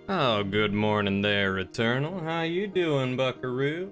Oh, good morning there, Eternal. How you doing, Buckaroo?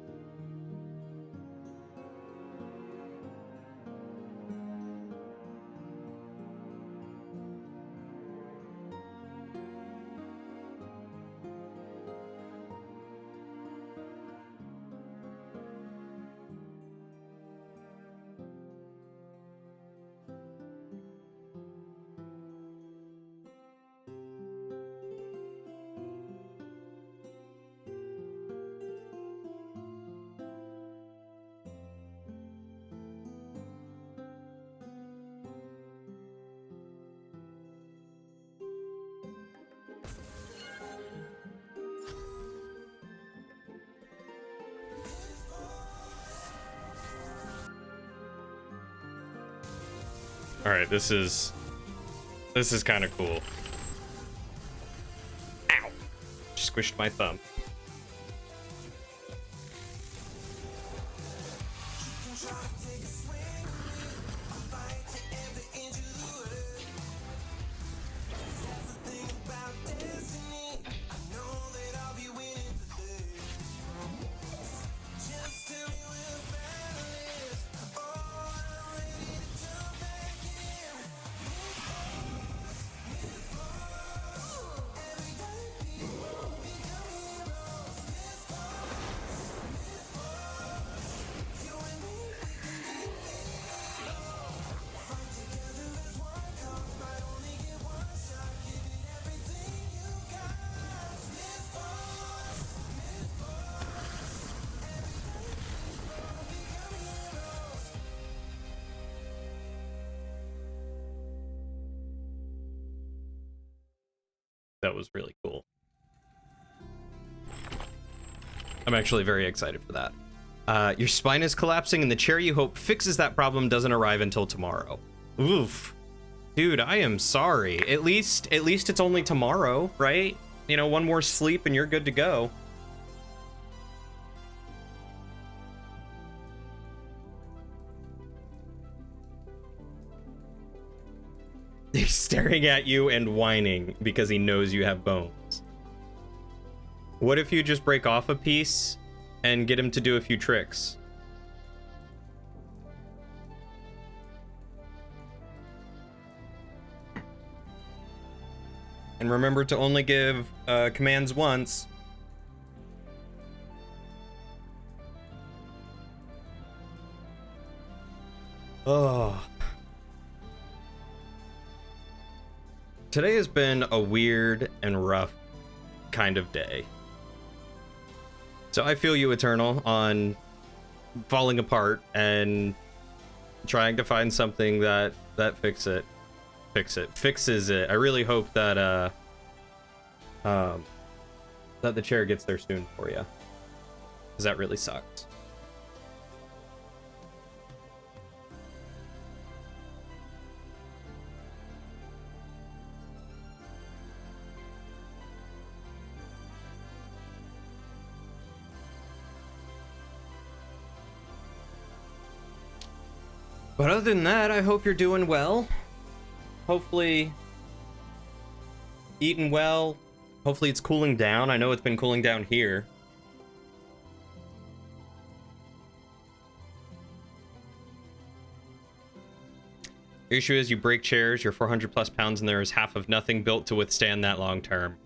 All right, this is kind of cool. Ow! Squished my thumb. That was really cool. I'm actually very excited for that. Your spine is collapsing and the chair you hope fixes that problem doesn't arrive until tomorrow. Oof. Dude, I am sorry. At least it's only tomorrow, right? You know, one more sleep and you're good to go. He's staring at you and whining because he knows you have bones. What if you just break off a piece and get him to do a few tricks? And remember to only give commands once. Oh. Today has been a weird and rough kind of day. So I feel you, Eternal, on falling apart and trying to find something that fixes it. I really hope that that the chair gets there soon for you, because that really sucks. But other than that, I hope you're doing well. Hopefully eating well. Hopefully it's cooling down. I know it's been cooling down here. The issue is you break chairs, you're 400 plus pounds, and there is half of nothing built to withstand that long term.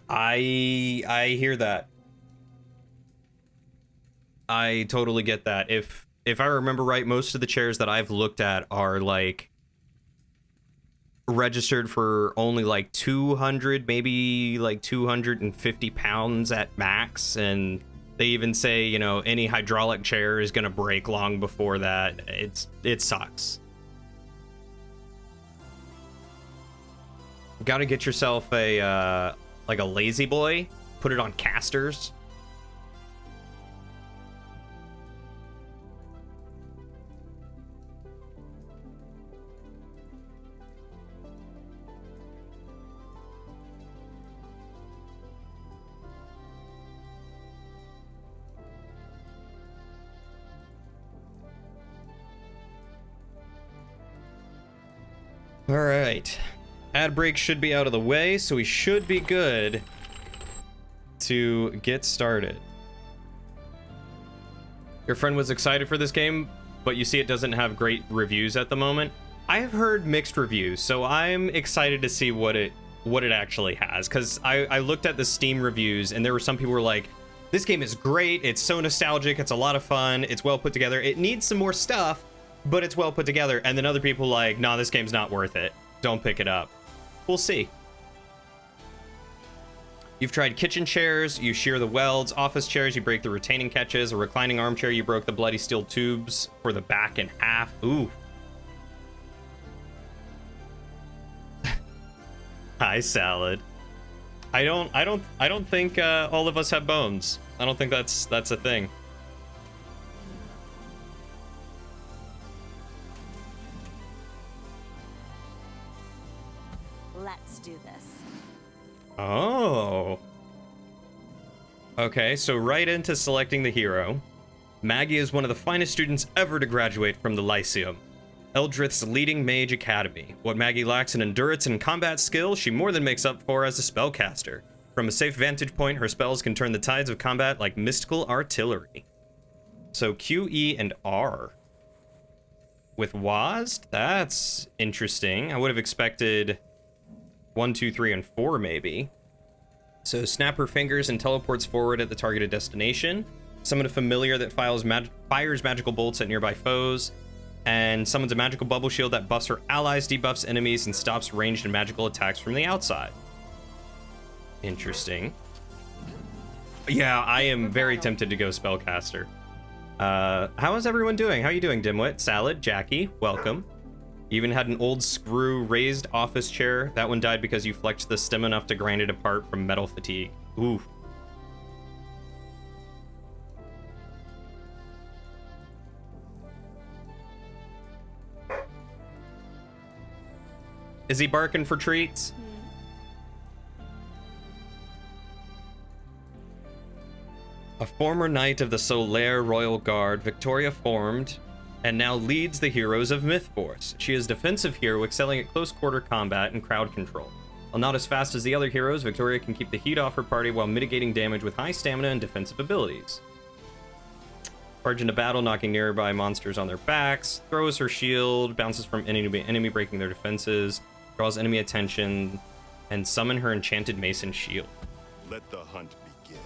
I hear that. I totally get that. If I remember right, most of the chairs that I've looked at are like registered for only like 200, maybe like 250 pounds at max, and they even say, you know, any hydraulic chair is gonna break long before that. It sucks. Gotta get yourself a like a lazy boy, put it on casters. All right. Ad break should be out of the way, so we should be good to get started. Your friend was excited for this game, but you see it doesn't have great reviews at the moment. I have heard mixed reviews, so I'm excited to see what it actually has, because I looked at the Steam reviews, and there were some people who were like, this game is great, it's so nostalgic, it's a lot of fun, it's well put together, it needs some more stuff, but it's well put together. And then other people like, nah, this game's not worth it, don't pick it up. We'll see. You've tried kitchen chairs, you shear the welds, office chairs, you break the retaining catches, a reclining armchair, you broke the bloody steel tubes for the back in half. Ooh. Hi, Salad. I don't think all of us have bones. I don't think that's a thing. Let's do this. Oh. Okay, so right into selecting the hero. Maggie is one of the finest students ever to graduate from the Lyceum, Eldrith's leading mage academy. What Maggie lacks in endurance and combat skill, she more than makes up for as a spellcaster. From a safe vantage point, her spells can turn the tides of combat like mystical artillery. So Q, E, and R. With WASD? That's interesting. I would have expected 1, 2, 3, and 4 maybe. So snap her fingers and teleports forward at the targeted destination. Summon a familiar that fires magical bolts at nearby foes. And summons a magical bubble shield that buffs her allies, debuffs enemies, and stops ranged and magical attacks from the outside. Interesting. Yeah, I am very tempted to go spellcaster. How is everyone doing? How are you doing, Dimwit? Salad, Jackie, welcome. You even had an old screw raised office chair. That one died because you flexed the stem enough to grind it apart from metal fatigue. Ooh. Is he barking for treats? A former knight of the Solaire Royal Guard, Victoria formed and now leads the heroes of MythForce. She is a defensive hero, excelling at close quarter combat and crowd control. While not as fast as the other heroes, Victoria can keep the heat off her party while mitigating damage with high stamina and defensive abilities. Charge into battle, knocking nearby monsters on their backs, throws her shield, bounces from enemy breaking their defenses, draws enemy attention, and summon her enchanted mason shield. Let the hunt begin.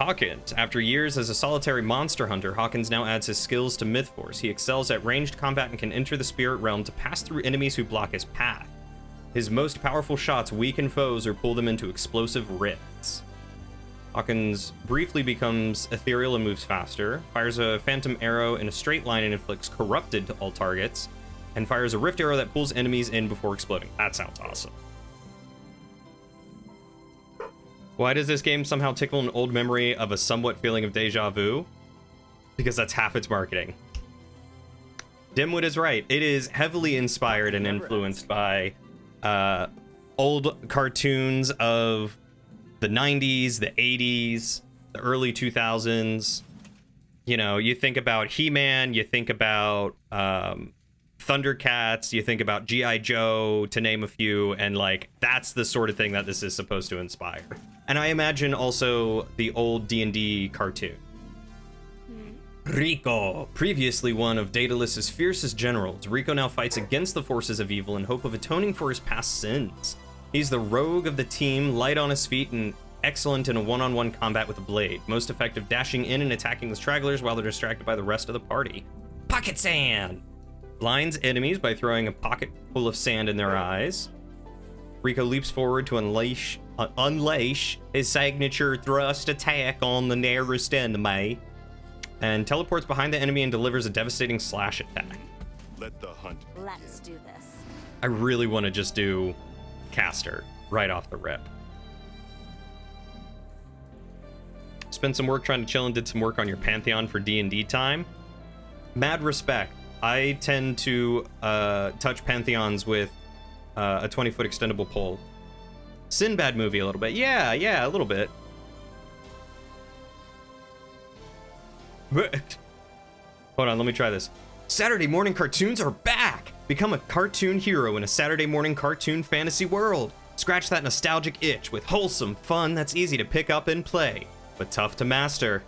Hawkins. After years as a solitary monster hunter, Hawkins now adds his skills to MythForce. He excels at ranged combat and can enter the spirit realm to pass through enemies who block his path. His most powerful shots weaken foes or pull them into explosive rifts. Hawkins briefly becomes ethereal and moves faster, fires a phantom arrow in a straight line and inflicts corrupted to all targets, and fires a rift arrow that pulls enemies in before exploding. That sounds awesome. Why does this game somehow tickle an old memory of a somewhat feeling of deja vu? Because that's half its marketing. Dimwit is right. It is heavily inspired and influenced by old cartoons of the 90s, the 80s, the early 2000s. You know, you think about He-Man, you think about Thundercats, you think about G.I. Joe, to name a few, and like that's the sort of thing that this is supposed to inspire. And I imagine also the old D&D cartoon. Rico, previously one of Daedalus's fiercest generals, Rico now fights against the forces of evil in hope of atoning for his past sins. He's the rogue of the team, light on his feet and excellent in a one-on-one combat with a blade, most effective dashing in and attacking the stragglers while they're distracted by the rest of the party. Pocket sand! Blinds enemies by throwing a pocket full of sand in their eyes. Rico leaps forward to unleash his signature thrust attack on the nearest enemy, and teleports behind the enemy and delivers a devastating slash attack. Let the hunt begin. Let's do this. I really want to just do caster right off the rip. Spent some work trying to chill and did some work on your Pantheon for D&D time. Mad respect. I tend to touch Pantheons with a 20-foot extendable pole. Sinbad movie a little bit. Yeah, a little bit. Hold on, let me try this. Saturday morning cartoons are back! Become a cartoon hero in a Saturday morning cartoon fantasy world. Scratch that nostalgic itch with wholesome fun that's easy to pick up and play, but tough to master.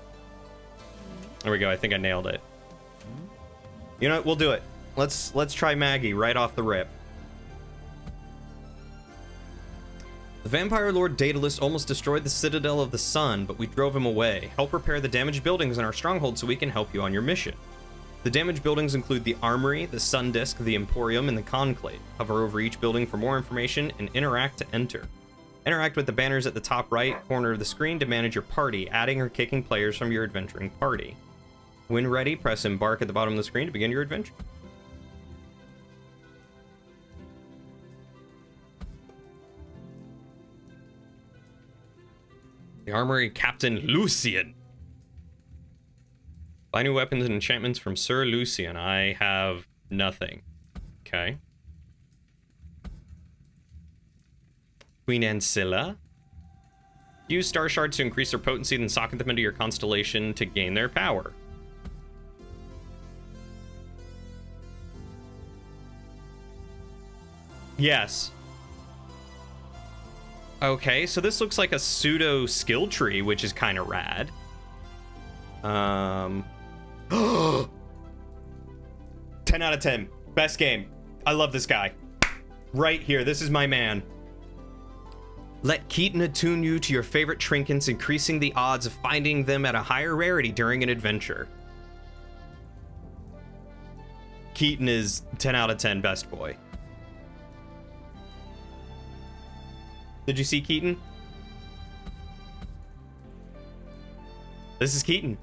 There we go. I think I nailed it. You know what? We'll do it. Let's try Maggie right off the rip. The Vampire Lord Daedalus almost destroyed the Citadel of the Sun, but we drove him away. Help repair the damaged buildings in our stronghold so we can help you on your mission. The damaged buildings include the Armory, the Sun Disk, the Emporium, and the Conclave. Hover over each building for more information and interact to enter. Interact with the banners at the top right corner of the screen to manage your party, adding or kicking players from your adventuring party. When ready, press Embark at the bottom of the screen to begin your adventure. The Armory Captain Lucian. Buy new weapons and enchantments from Sir Lucian. I have nothing. Okay. Queen Ancilla. Use star shards to increase their potency, then socket them into your constellation to gain their power. Yes. Okay, so this looks like a pseudo skill tree, which is kind of rad. 10 out of 10. Best game. I love this guy. Right here. This is my man. Let Keaton attune you to your favorite trinkets, increasing the odds of finding them at a higher rarity during an adventure. Keaton is 10 out of 10 best boy. Did you see Keaton? This is Keaton.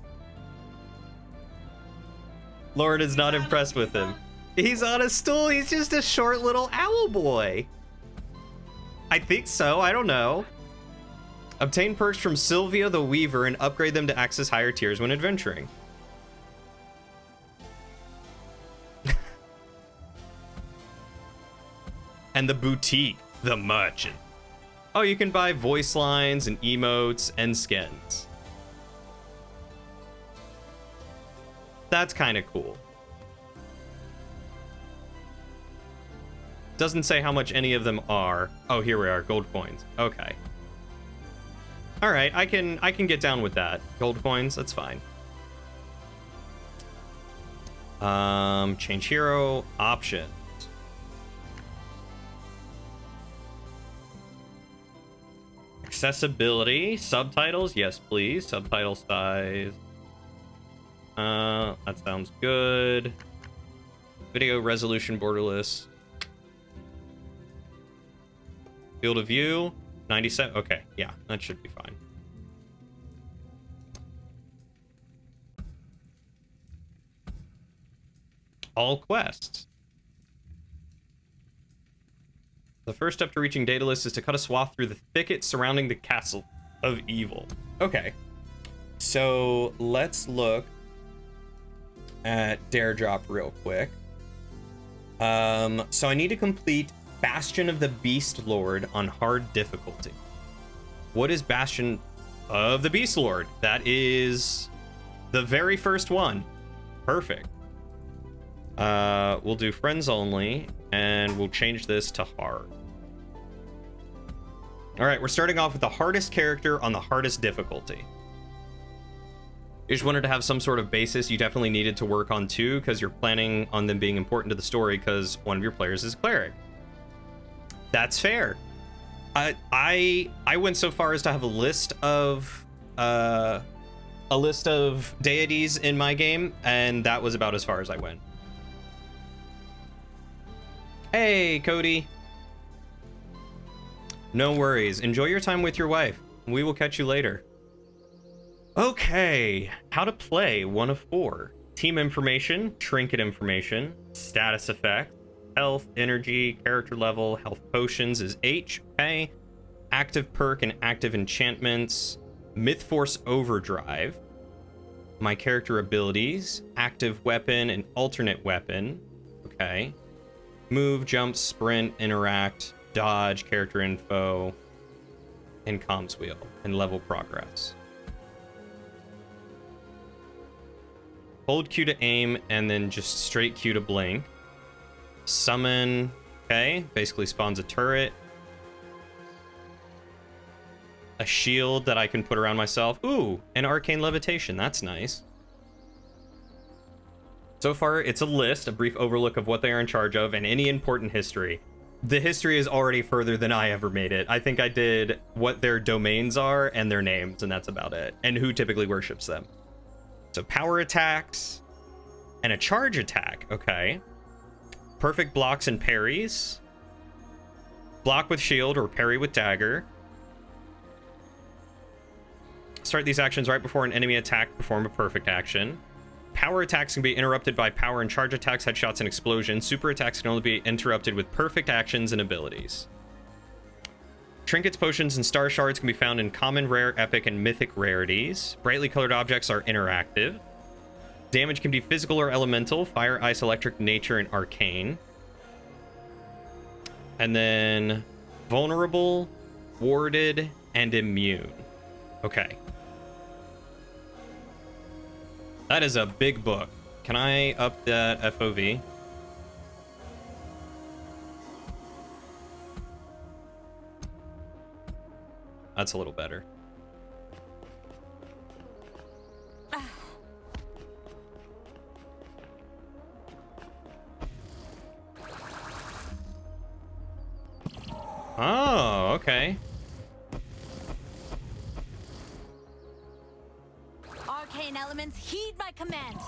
Lauren is not impressed with him. He's on a stool. He's just a short little owl boy. I think so. I don't know. Obtain perks from Sylvia the Weaver and upgrade them to access higher tiers when adventuring. And the boutique, the merchant. Oh, you can buy voice lines and emotes and skins. That's kind of cool. Doesn't say how much any of them are. Oh, here we are, gold coins. Okay. All right, I can get down with that. Gold coins, that's fine. Change hero options. Accessibility, subtitles, yes please. Subtitle size. That sounds good. Video resolution borderless. Field of view, 97. Okay, yeah, that should be fine. All quests. The first step to reaching Daedalus is to cut a swath through the thicket surrounding the castle of evil. Okay, so let's look at Dare Drop real quick. So I need to complete Bastion of the Beast Lord on hard difficulty. What is Bastion of the Beast Lord? That is the very first one. Perfect. We'll do friends only, and we'll change this to hard. All right, we're starting off with the hardest character on the hardest difficulty. You just wanted to have some sort of basis you definitely needed to work on too, because you're planning on them being important to the story because one of your players is cleric. That's fair. I went so far as to have a list of deities in my game, and that was about as far as I went. Hey, Cody. No worries. Enjoy your time with your wife. We will catch you later. Okay, how to play 1 of 4. Team information, trinket information, status effect, health, energy, character level, health potions is H. Okay. Active perk and active enchantments, MythForce overdrive, my character abilities, active weapon and alternate weapon. Okay. Move, jump, sprint, interact, dodge, character info, and comms wheel, and level progress. Hold Q to aim, and then just straight Q to blink. Summon. Okay, basically spawns a turret. A shield that I can put around myself. Ooh, an arcane levitation. That's nice. So far, it's a list, a brief overlook of what they are in charge of, and any important history. The history is already further than I ever made it. I think I did what their domains are and their names, and that's about it. And who typically worships them. So power attacks and a charge attack. Okay. Perfect blocks and parries. Block with shield or parry with dagger. Start these actions right before an enemy attack. Perform a perfect action. Power attacks can be interrupted by power and charge attacks, headshots, and explosions. Super attacks can only be interrupted with perfect actions and abilities. Trinkets, potions, and star shards can be found in common, rare, epic, and mythic rarities. Brightly colored objects are interactive. Damage can be physical or elemental, fire, ice, electric, nature, and arcane. And then vulnerable, warded, and immune. Okay. That is a big book. Can I up that FOV? That's a little better. Oh, okay. Arcane elements, heed my command.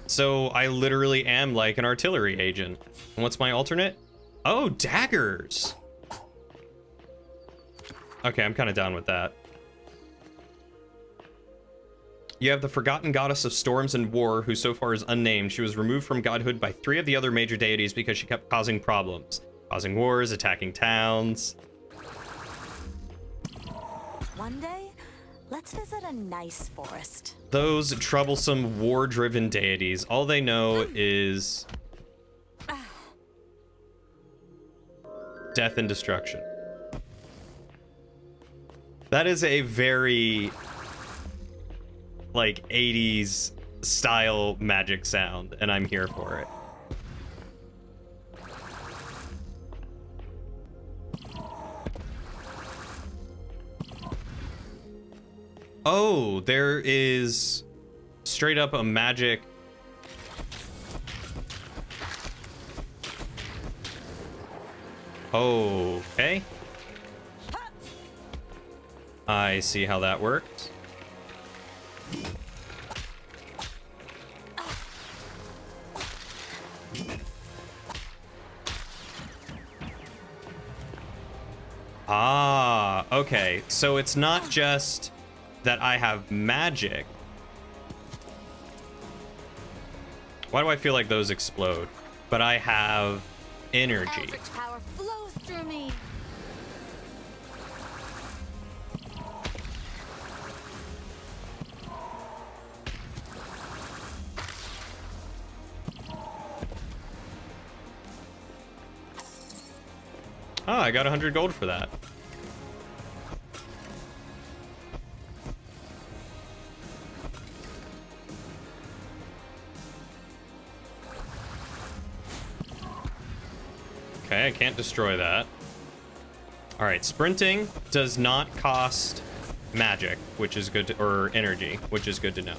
So I literally am like an artillery agent. And what's my alternate? Oh, daggers. Okay, I'm kind of down with that. You have the forgotten goddess of storms and war, who so far is unnamed. She was removed from godhood by 3 of the other major deities because she kept causing problems. Causing wars, attacking towns. One day, let's visit a nice forest. Those troublesome war-driven deities, all they know is death and destruction. That is a very like 80s style magic sound, and I'm here for it. Oh, there is straight up a magic. Okay. I see how that works. Ah, okay. So it's not just that I have magic. Why do I feel like those explode? But I have energy. Eldritch power flows through me. Oh, I got 100 gold for that. Okay, I can't destroy that. All right, sprinting does not cost magic, which is good to, or energy, which is good to know.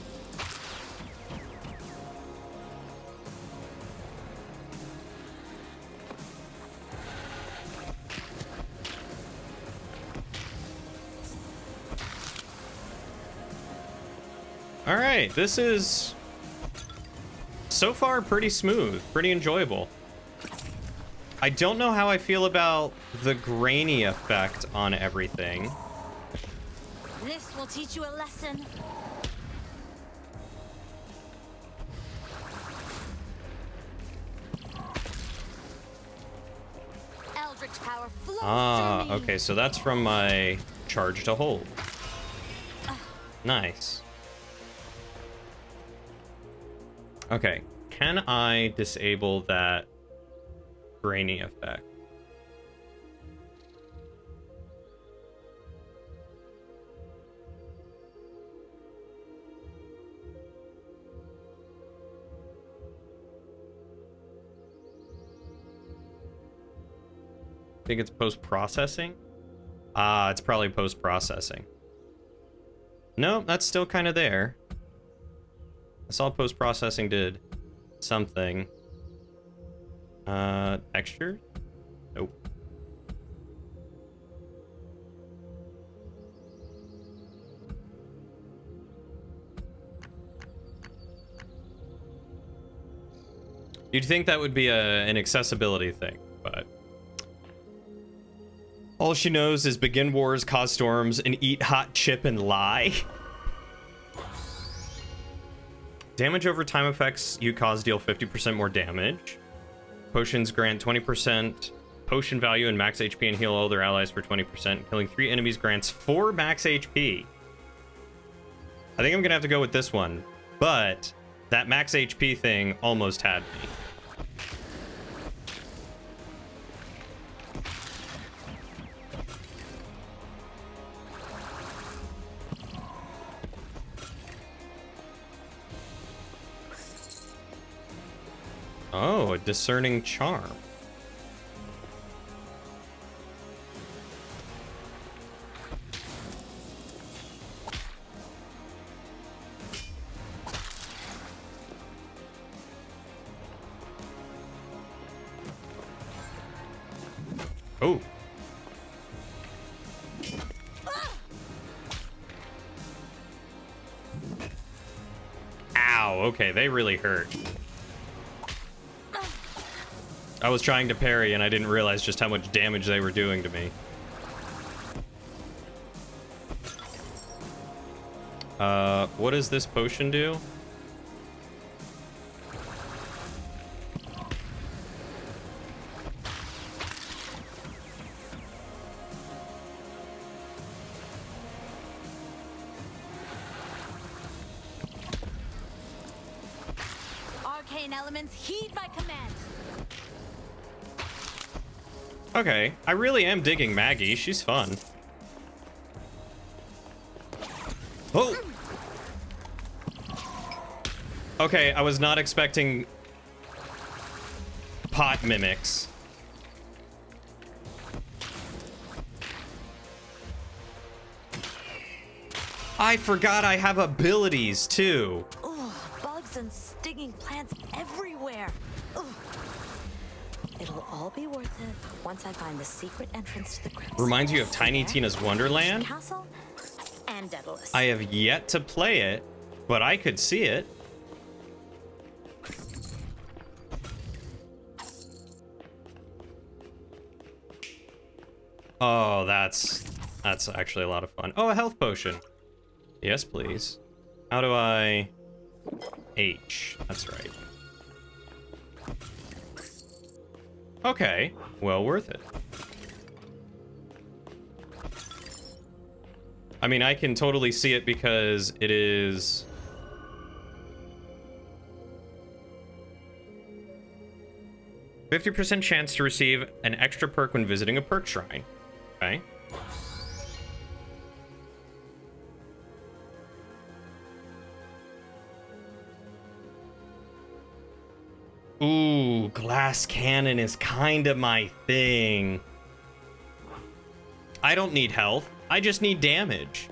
All right, this is so far pretty smooth, pretty enjoyable. I don't know how I feel about the grainy effect on everything. This will teach you a lesson. Eldritch power flows through me. Okay, so that's from my charge to hold. Nice. Okay, can I disable that grainy effect? Think it's post-processing? Ah, it's probably post-processing. No, that's still kind of there. I saw post-processing did something. Texture? Nope. You'd think that would be an accessibility thing, but all she knows is begin wars, cause storms, and eat hot chip and lie. Damage over time effects you cause deal 50% more damage. Potions grant 20% potion value and max HP and heal all their allies for 20%. Killing 3 enemies grants 4 max HP. I think I'm gonna have to go with this one, but that max HP thing almost had me. Oh, a discerning charm. Oh. Ow, okay, they really hurt. I was trying to parry and I didn't realize just how much damage they were doing to me. What does this potion do? Arcane elements, heed my command. Okay, I really am digging Maggie. She's fun. Oh! Okay, I was not expecting pot mimics. I forgot I have abilities too. Ugh, bugs and stinging plants everywhere. Ugh. It'll all be worth it once I find the secret entrance to the crypt. Reminds you of Tiny Tina's Wonderland? Castle and Daedalus. I have yet to play it, but I could see it. Oh, that's actually a lot of fun. Oh, a health potion. Yes, please. How do I... H. That's right. Okay. Well worth it. I mean, I can totally see it because it is... "50% chance to receive an extra perk when visiting a perk shrine." Okay. Ooh, glass cannon is kind of my thing. I don't need health. I just need damage.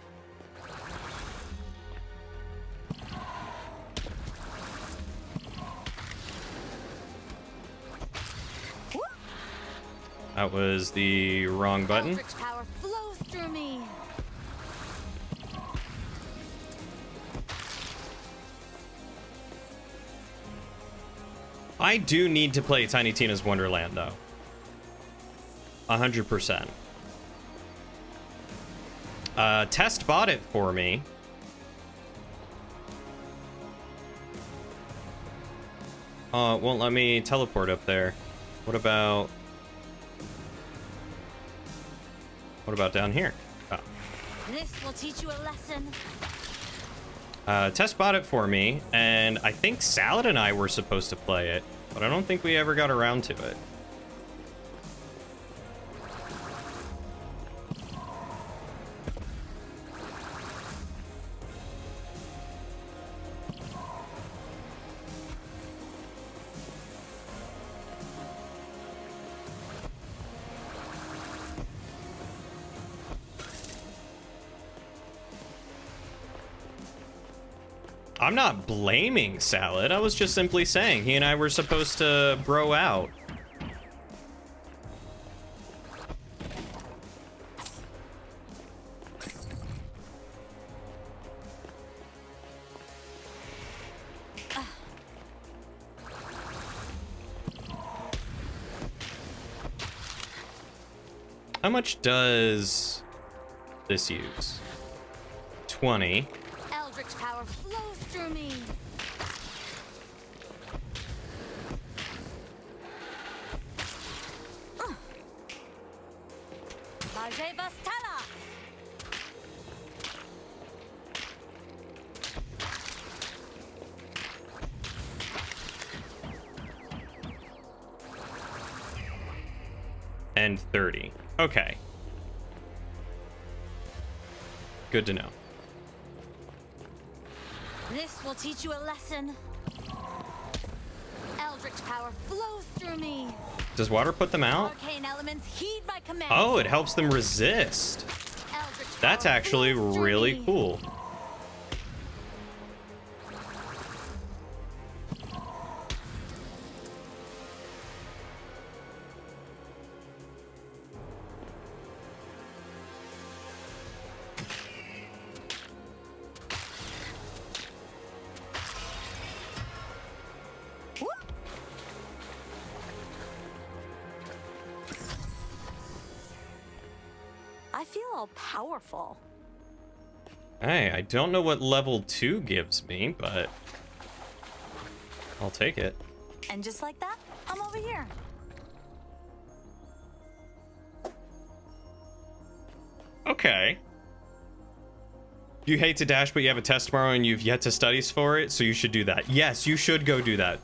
That was the wrong button. Eldritch power flows through me. I do need to play Tiny Tina's Wonderland, though. 100%. Test bought it for me. Won't let me teleport up there. What about down here? Oh. This will teach you a lesson. Test bought it for me, and I think Salad and I were supposed to play it, but I don't think we ever got around to it. I'm not blaming Salad. I was just simply saying he and I were supposed to bro out. How much does this use? 20. Eldritch power flows through me. Marge Bastella. And 30. Okay. Good to know. This will teach you a lesson. Eldritch power flows through me. Does water put them out? Arcane elements heed my command. Oh, it helps them resist. Eldritch That's power actually flows through really me. cool. I feel all powerful. Hey, I don't know what level 2 gives me, but I'll take it. And just like that, I'm over here. Okay. You hate to dash, but you have a test tomorrow and you've yet to study for it, so you should do that. Yes, you should go do that.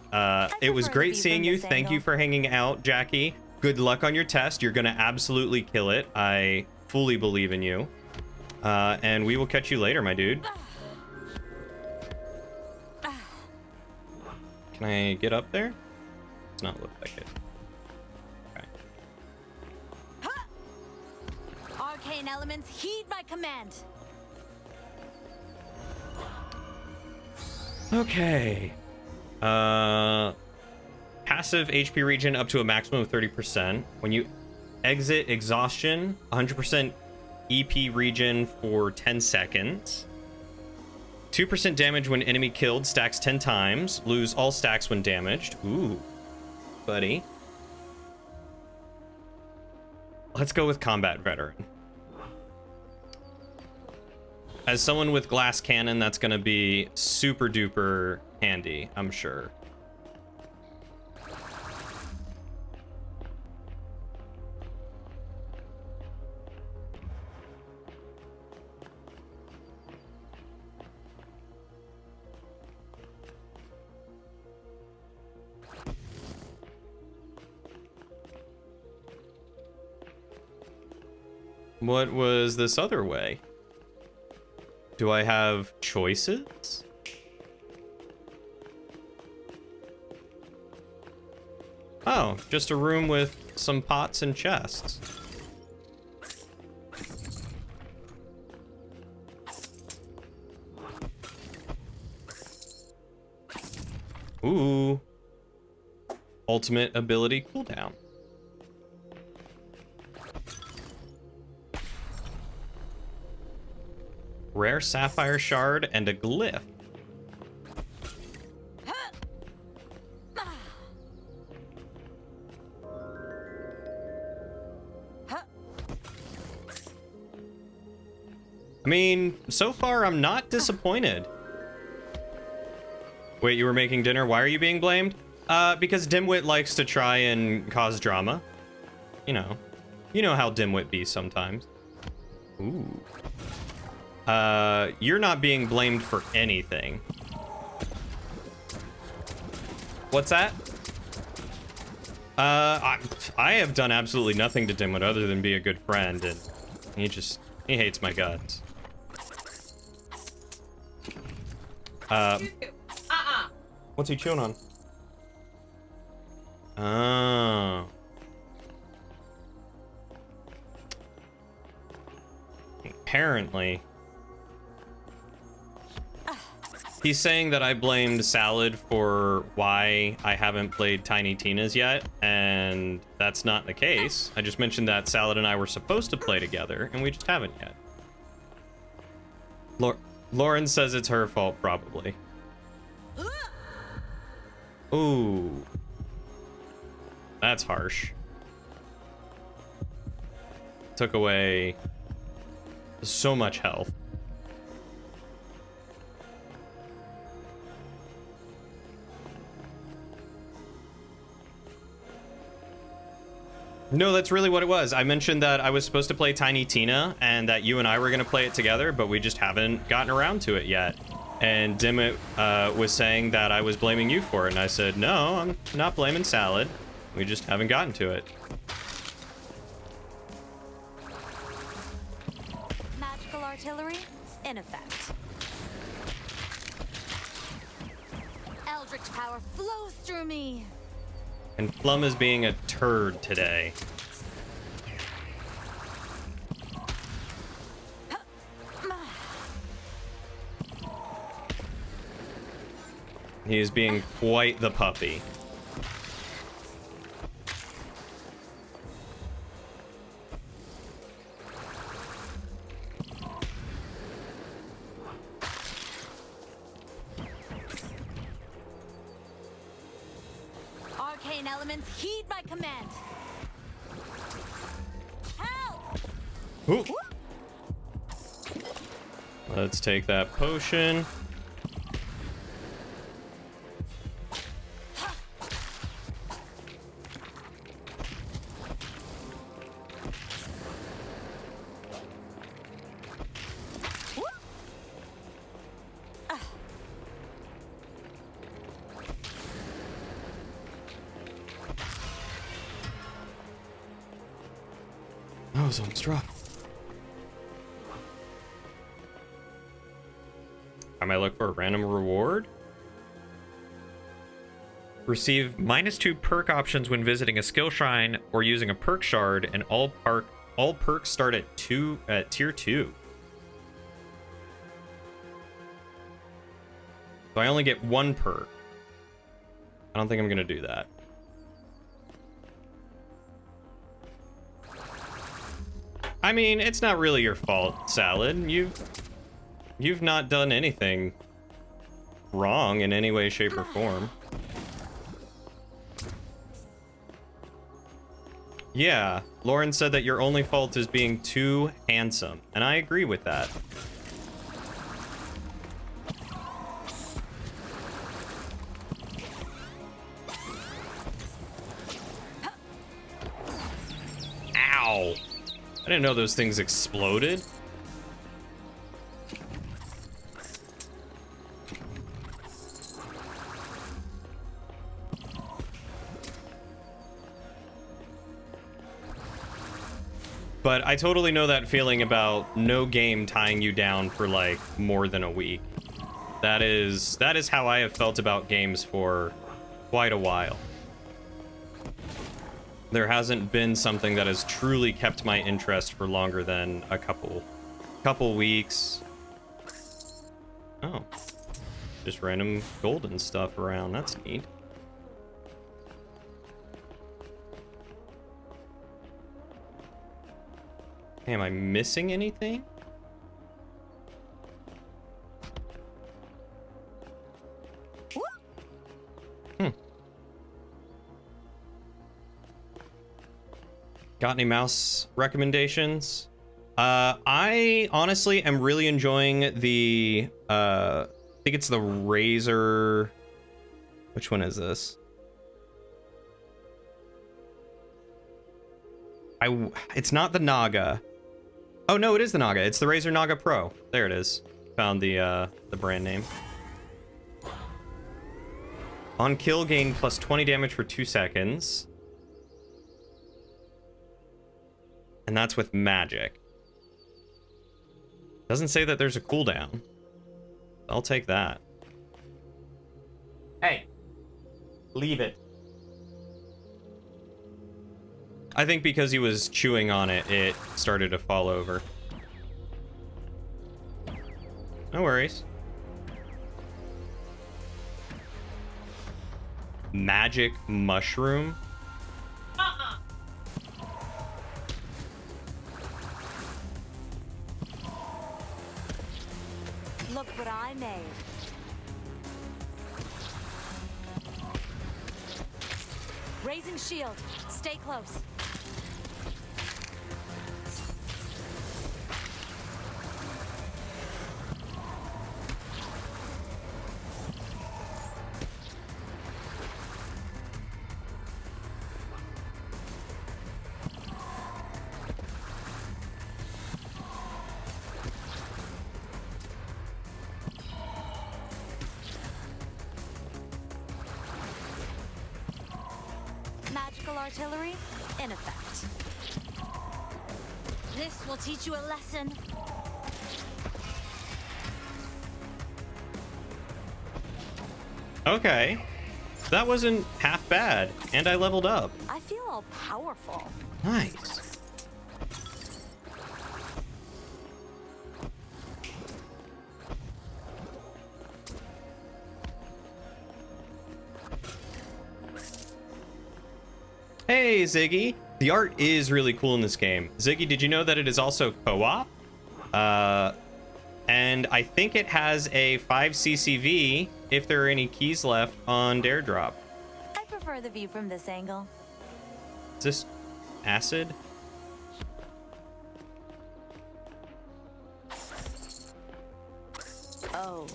It was prefer to great be seeing from you. this Thank you angle. for hanging out, Jackie. Good luck on your test. You're gonna absolutely kill it. I fully believe in you. And we will catch you later, my dude. Can I get up there? Does not look like it. Okay. Arcane elements heed my command. Okay. Passive HP regen up to a maximum of 30%. When you exit exhaustion, 100% EP regen for 10 seconds. 2% damage when enemy killed, stacks 10 times. Lose all stacks when damaged. Ooh, buddy. Let's go with combat veteran. As someone with glass cannon, that's gonna be super duper handy, I'm sure. What was this other way? Do I have choices? Oh, just a room with some pots and chests. Ooh. Ultimate ability cooldown. Rare sapphire shard and a glyph. I mean, so far I'm not disappointed. Wait, you were making dinner? Why are you being blamed? Because Dimwit likes to try and cause drama. You know how Dimwit be sometimes. Ooh. You're not being blamed for anything. What's that? I have done absolutely nothing to Dimwit other than be a good friend, and he hates my guts. What's he chewing on? Oh. He's saying that I blamed Salad for why I haven't played Tiny Tina's yet, and that's not the case. I just mentioned that Salad and I were supposed to play together, and we just haven't yet. Lauren says it's her fault, probably. Ooh. That's harsh. Took away so much health. No, that's really what it was. I mentioned that I was supposed to play Tiny Tina and that you and I were going to play it together, but we just haven't gotten around to it yet. And Dimit was saying that I was blaming you for it, and I said, no, I'm not blaming Salad. We just haven't gotten to it. Magical artillery in effect. Eldritch power flows through me. And Plum is being a turd today. He is being quite the puppy. Arcane elements, heed my command. Help! Ooh. Let's take that potion. Zone's rough. I might look for a random reward. Receive -2 perk options when visiting a skill shrine or using a perk shard, and all perks start at tier 2. So I only get 1 perk. I don't think I'm gonna do that. I mean, it's not really your fault, Salad. You've not done anything wrong in any way, shape, or form. Yeah, Lauren said that your only fault is being too handsome, and I agree with that. Ow! I didn't know those things exploded. But I totally know that feeling about no game tying you down for like more than a week. That is how I have felt about games for quite a while. There hasn't been something that has truly kept my interest for longer than a couple weeks. Oh, just random golden stuff around. That's neat. Hey, am I missing anything? Got any mouse recommendations? I honestly am really enjoying the, I think it's the Razer. Which one is this? It's not the Naga. Oh no, it is the Naga. It's the Razer Naga Pro. There it is. Found the brand name. On kill, gain plus 20 damage for 2 seconds. And that's with magic. Doesn't say that there's a cooldown. I'll take that. Hey, leave it. I think because he was chewing on it, it started to fall over. No worries. magic mushroom. Look what I made. Raising shield. Stay close. Magical artillery in effect. This will teach you a lesson. Okay. That wasn't half bad, and I leveled up. I feel all powerful. Nice. Hey, Ziggy. The art is really cool in this game. Ziggy, did you know that it is also co-op? And I think it has a 5 CCV if there are any keys left on Dare Drop. I prefer the view from this angle. Is this acid? Oh,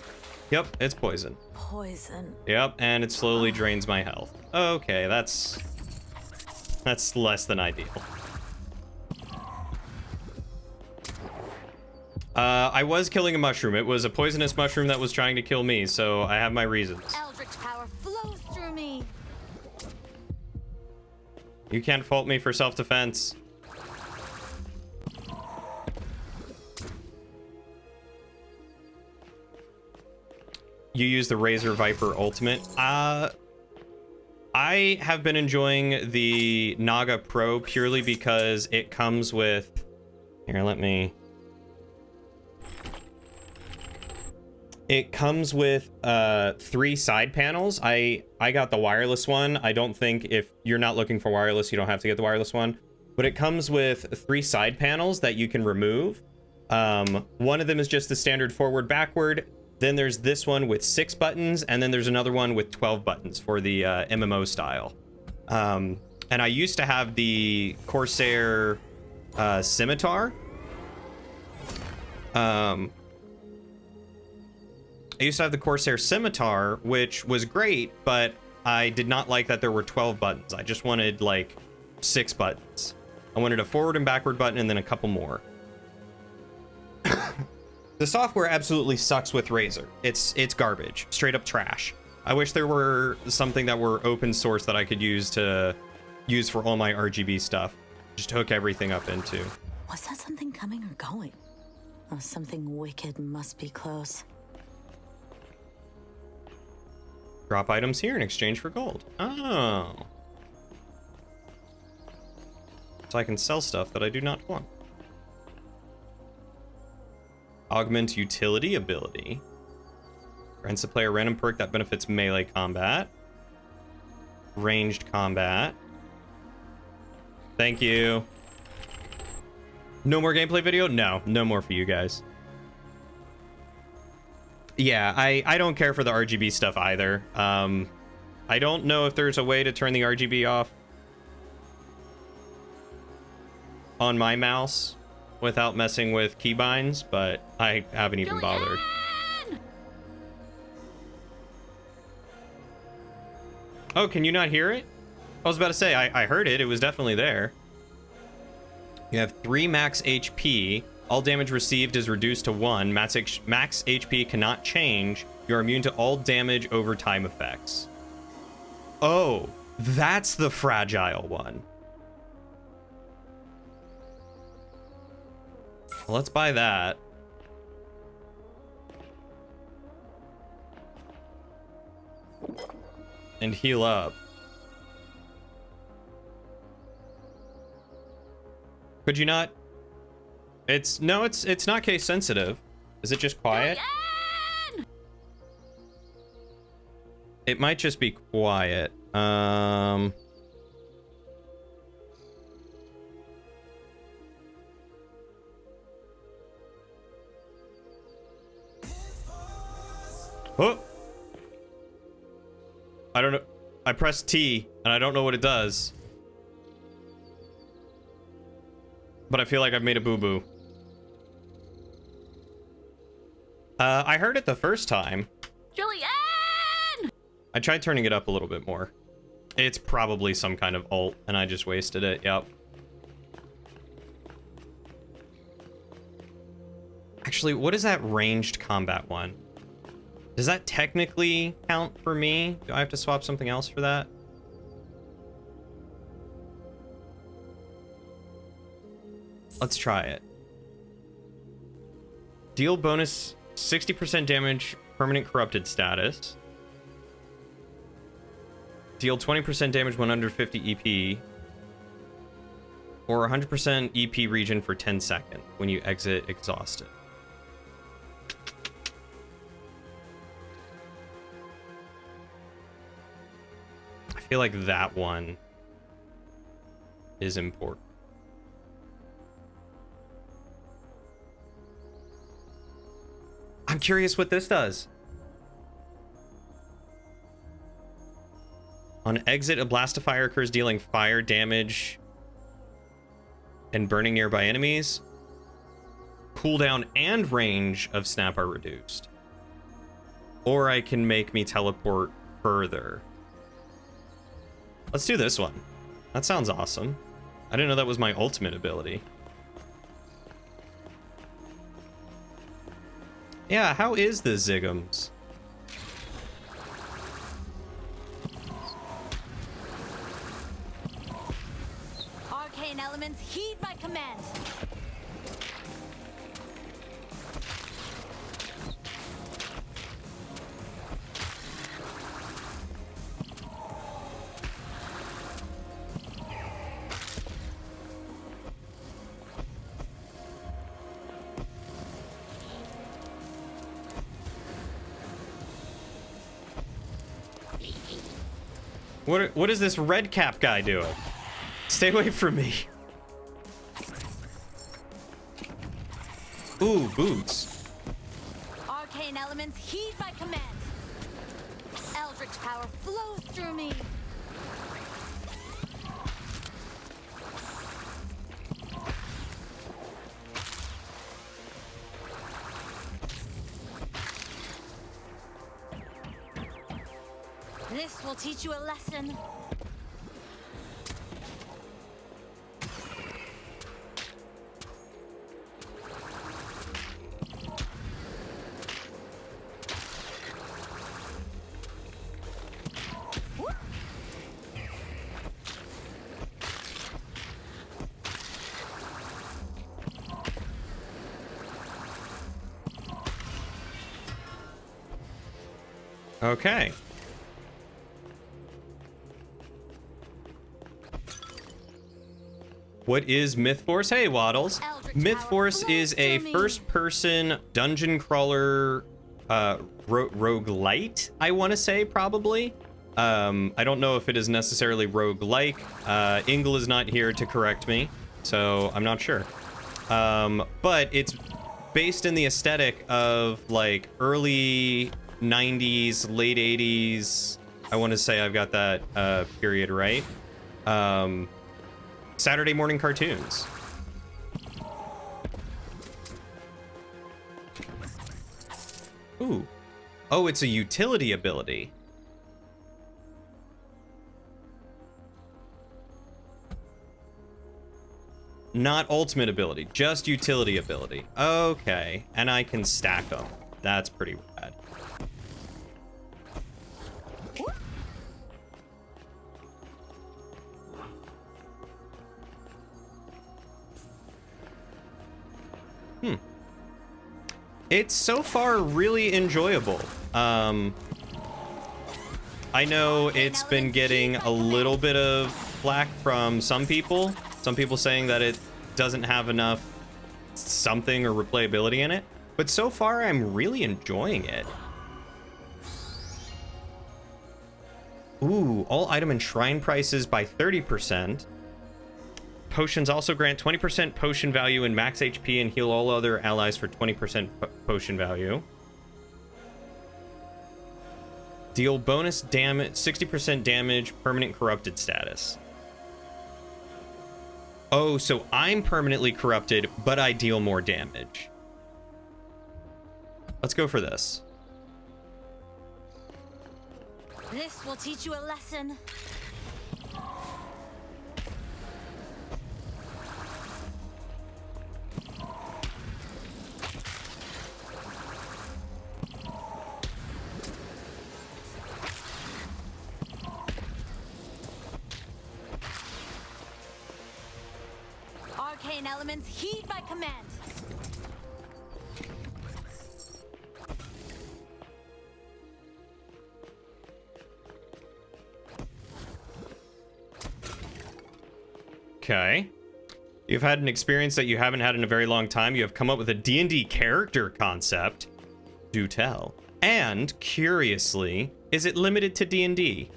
Yep, it's poison. poison. Yep, and it slowly drains my health. Okay, that's less than ideal. I was killing a mushroom. It was a poisonous mushroom that was trying to kill me, so I have my reasons. Eldritch power flows through me. You can't fault me for self-defense. You use the Razor Viper Ultimate. I have been enjoying the Naga Pro purely because it comes with... Here, let me... It comes with 3 side panels. I got the wireless one. I don't think if you're not looking for wireless, you don't have to get the wireless one. But it comes with 3 side panels that you can remove. One of them is just the standard forward, backward. Then there's this one with 6 buttons, and then there's another one with 12 buttons for the MMO style. And I used to have the Corsair Scimitar. I used to have the Corsair Scimitar, which was great, but I did not like that there were 12 buttons. I just wanted, like, 6 buttons. I wanted a forward and backward button and then a couple more. The software absolutely sucks with Razer. It's garbage. Straight up trash. I wish there were something that were open source that I could use for all my RGB stuff. Just hook everything up into. Was that something coming or going? Oh, something wicked must be close. Drop items here in exchange for gold. Oh. So I can sell stuff that I do not want. Augment utility ability. Grants the player a random perk that benefits melee combat. Ranged combat. Thank you. No more gameplay video? No, no more for you guys. Yeah, I don't care for the RGB stuff either. I don't know if there's a way to turn the RGB off on my mouse without messing with keybinds, but I haven't even bothered. Oh, can you not hear it? I was about to say, I heard it. It was definitely there. You have 3 max HP. All damage received is reduced to 1. Max HP cannot change. You're immune to all damage over time effects. Oh, that's the fragile one. Well, let's buy that. And heal up. Could you not? It's not case sensitive. Is it just quiet? It might just be quiet. Oh! I don't know. I pressed T, and I don't know what it does. But I feel like I've made a boo-boo. I heard it the first time. Julianne! I tried turning it up a little bit more. It's probably some kind of alt, and I just wasted it. Yep. Actually, what is that ranged combat one? Does that technically count for me? Do I have to swap something else for that? Let's try it. Deal bonus 60% damage, permanent corrupted status. Deal 20% damage when under 50 EP. Or 100% EP region for 10 seconds when you exit exhausted. I feel like that one is important. I'm curious what this does. On exit, a blast of fire occurs, dealing fire damage and burning nearby enemies. Cooldown and range of snap are reduced. Or I can make me teleport further. Let's do this one. That sounds awesome. I didn't know that was my ultimate ability. Yeah, how is the Zigums? Arcane elements, heed my command. What is this red cap guy doing? Stay away from me. Ooh, boots. Arcane elements, heed my command. Eldritch power flows through me. This will teach you a lesson. Okay. What is MythForce? Hey, Waddles. MythForce is a first-person dungeon crawler roguelite, I want to say, probably. I don't know if it is necessarily roguelike. Ingle is not here to correct me, so I'm not sure. But it's based in the aesthetic of, like, early 90s, late 80s. I want to say I've got that period right. Saturday morning cartoons. Ooh. Oh, it's a utility ability. Not ultimate ability, just utility ability. Okay, and I can stack them. That's pretty rad. It's so far really enjoyable. I know it's been getting a little bit of flack from some people. Some people saying that it doesn't have enough something or replayability in it. But so far, I'm really enjoying it. Ooh, all item and shrine prices by 30%. Potions also grant 20% potion value and max HP and heal all other allies for 20% potion value. Deal bonus damage, 60% damage, permanent corrupted status. Oh, so I'm permanently corrupted, but I deal more damage. Let's go for this. This will teach you a lesson. Arcane elements, heed my command. Okay. You've had an experience that you haven't had in a very long time. You have come up with a D&D character concept. Do tell. And, curiously, is it limited to D&D?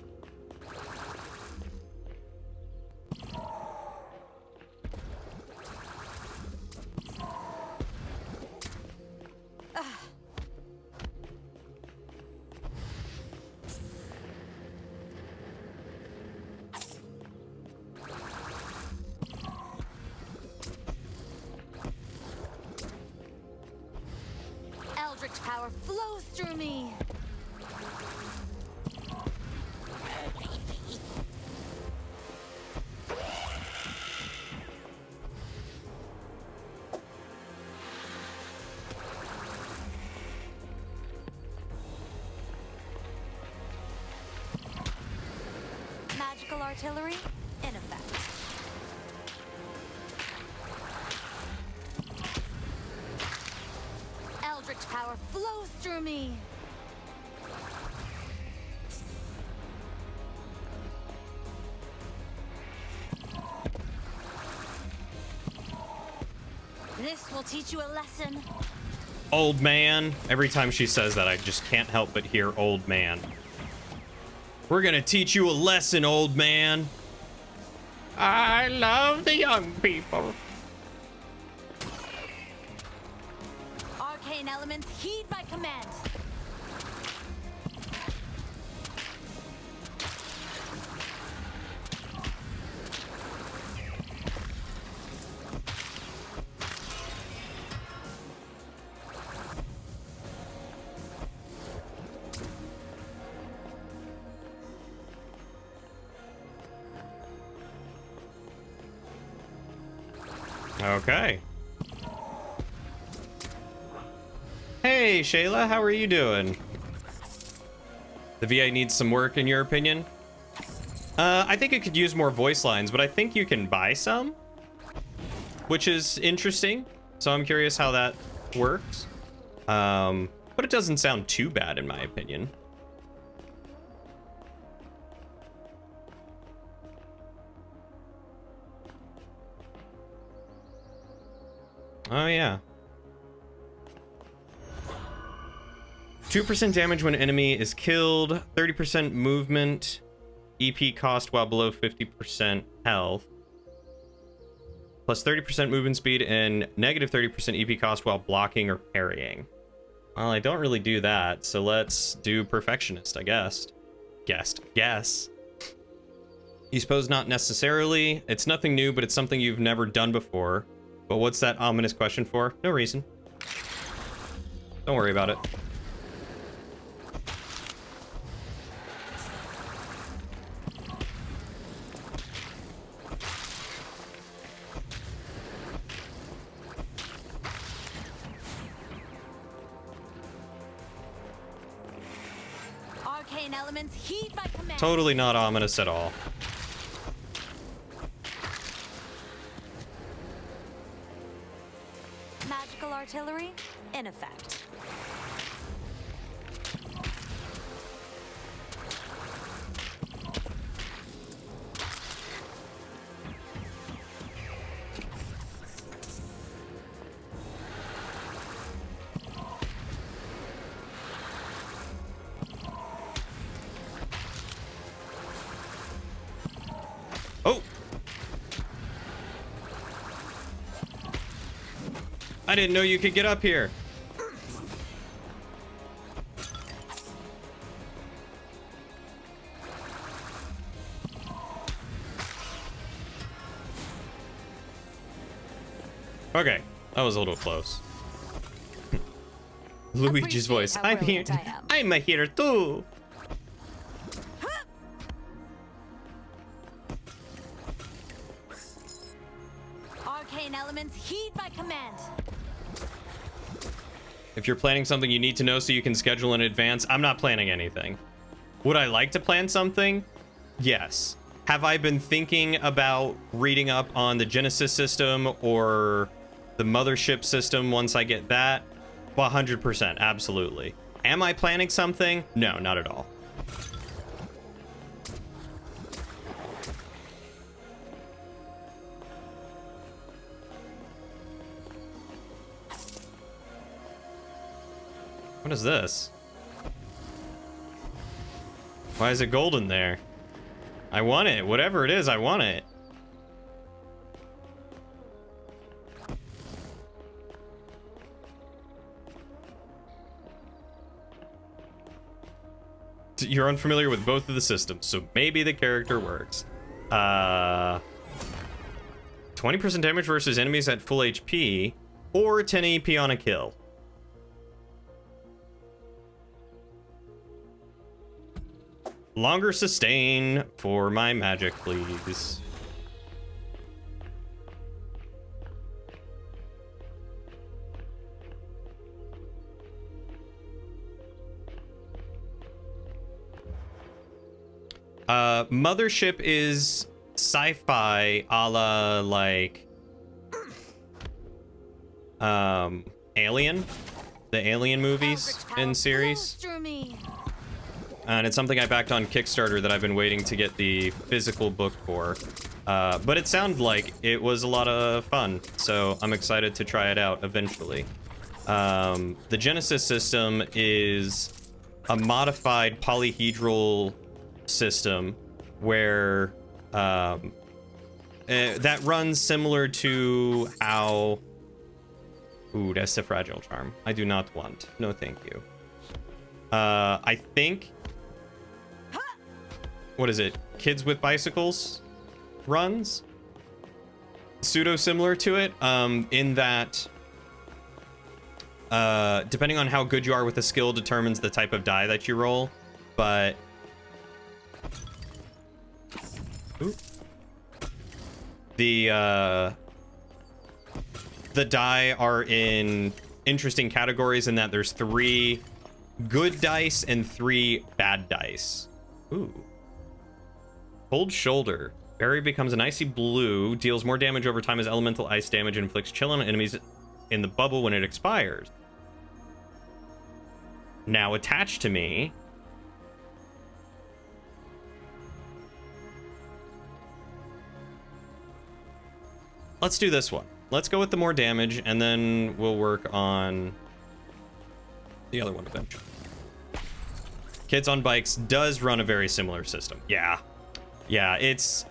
Eldritch power flows through me. Magical artillery in effect. Eldritch power flows through me. This will teach you a lesson. Old man. Every time she says that, I just can't help but hear old man. We're gonna teach you a lesson, old man. I love the young people. Arcane elements, heed my command. Okay. Hey, Shayla, how are you doing? The VA needs some work, in your opinion? I think it could use more voice lines, but I think you can buy some, which is interesting. So I'm curious how that works. But it doesn't sound too bad, in my opinion. Oh, yeah. 2% damage when enemy is killed, 30% movement, EP cost while below 50% health, plus 30% movement speed and negative 30% EP cost while blocking or parrying. Well, I don't really do that, so let's do Perfectionist, I guess. Guess. You suppose not necessarily. It's nothing new, but it's something you've never done before. But what's that ominous question for? No reason. Don't worry about it. Arcane elements, heed my command. Totally not ominous at all. Magical artillery in effect. I didn't know you could get up here. Okay, that was a little close. Luigi's voice. how I'm here. brilliant I am. I'm a here too. Arcane elements, heed my command. If you're planning something you need to know so you can schedule in advance, I'm not planning anything. Would I like to plan something? Yes. Have I been thinking about reading up on the Genesis system or the mothership system once I get that? 100%, absolutely. Am I planning something? No, not at all. What is this? Why is it golden there? I want it. Whatever it is, I want it. You're unfamiliar with both of the systems, so maybe the character works. 20% damage versus enemies at full HP, or 10 AP on a kill. Longer sustain for my magic, please. Mothership is sci-fi a la like Alien, the Alien movies and series. And it's something I backed on Kickstarter that I've been waiting to get the physical book for. But it sounded like it was a lot of fun, so I'm excited to try it out eventually. The Genesis system is a modified polyhedral system where that runs similar to how... Ooh, that's a fragile charm. I do not want. No, thank you. I think... What is it? Kids with Bicycles runs? Pseudo similar to it, in that depending on how good you are with a skill determines the type of die that you roll, but ooh. The die are in interesting categories in that there's 3 good dice and 3 bad dice. Ooh. Cold Shoulder. Berry becomes an icy blue, deals more damage over time as elemental ice damage, and inflicts chill on enemies in the bubble when it expires. Now attached to me. Let's do this one. Let's go with the more damage, and then we'll work on the other one eventually. Kids on Bikes does run a very similar system. Yeah. Yeah, it's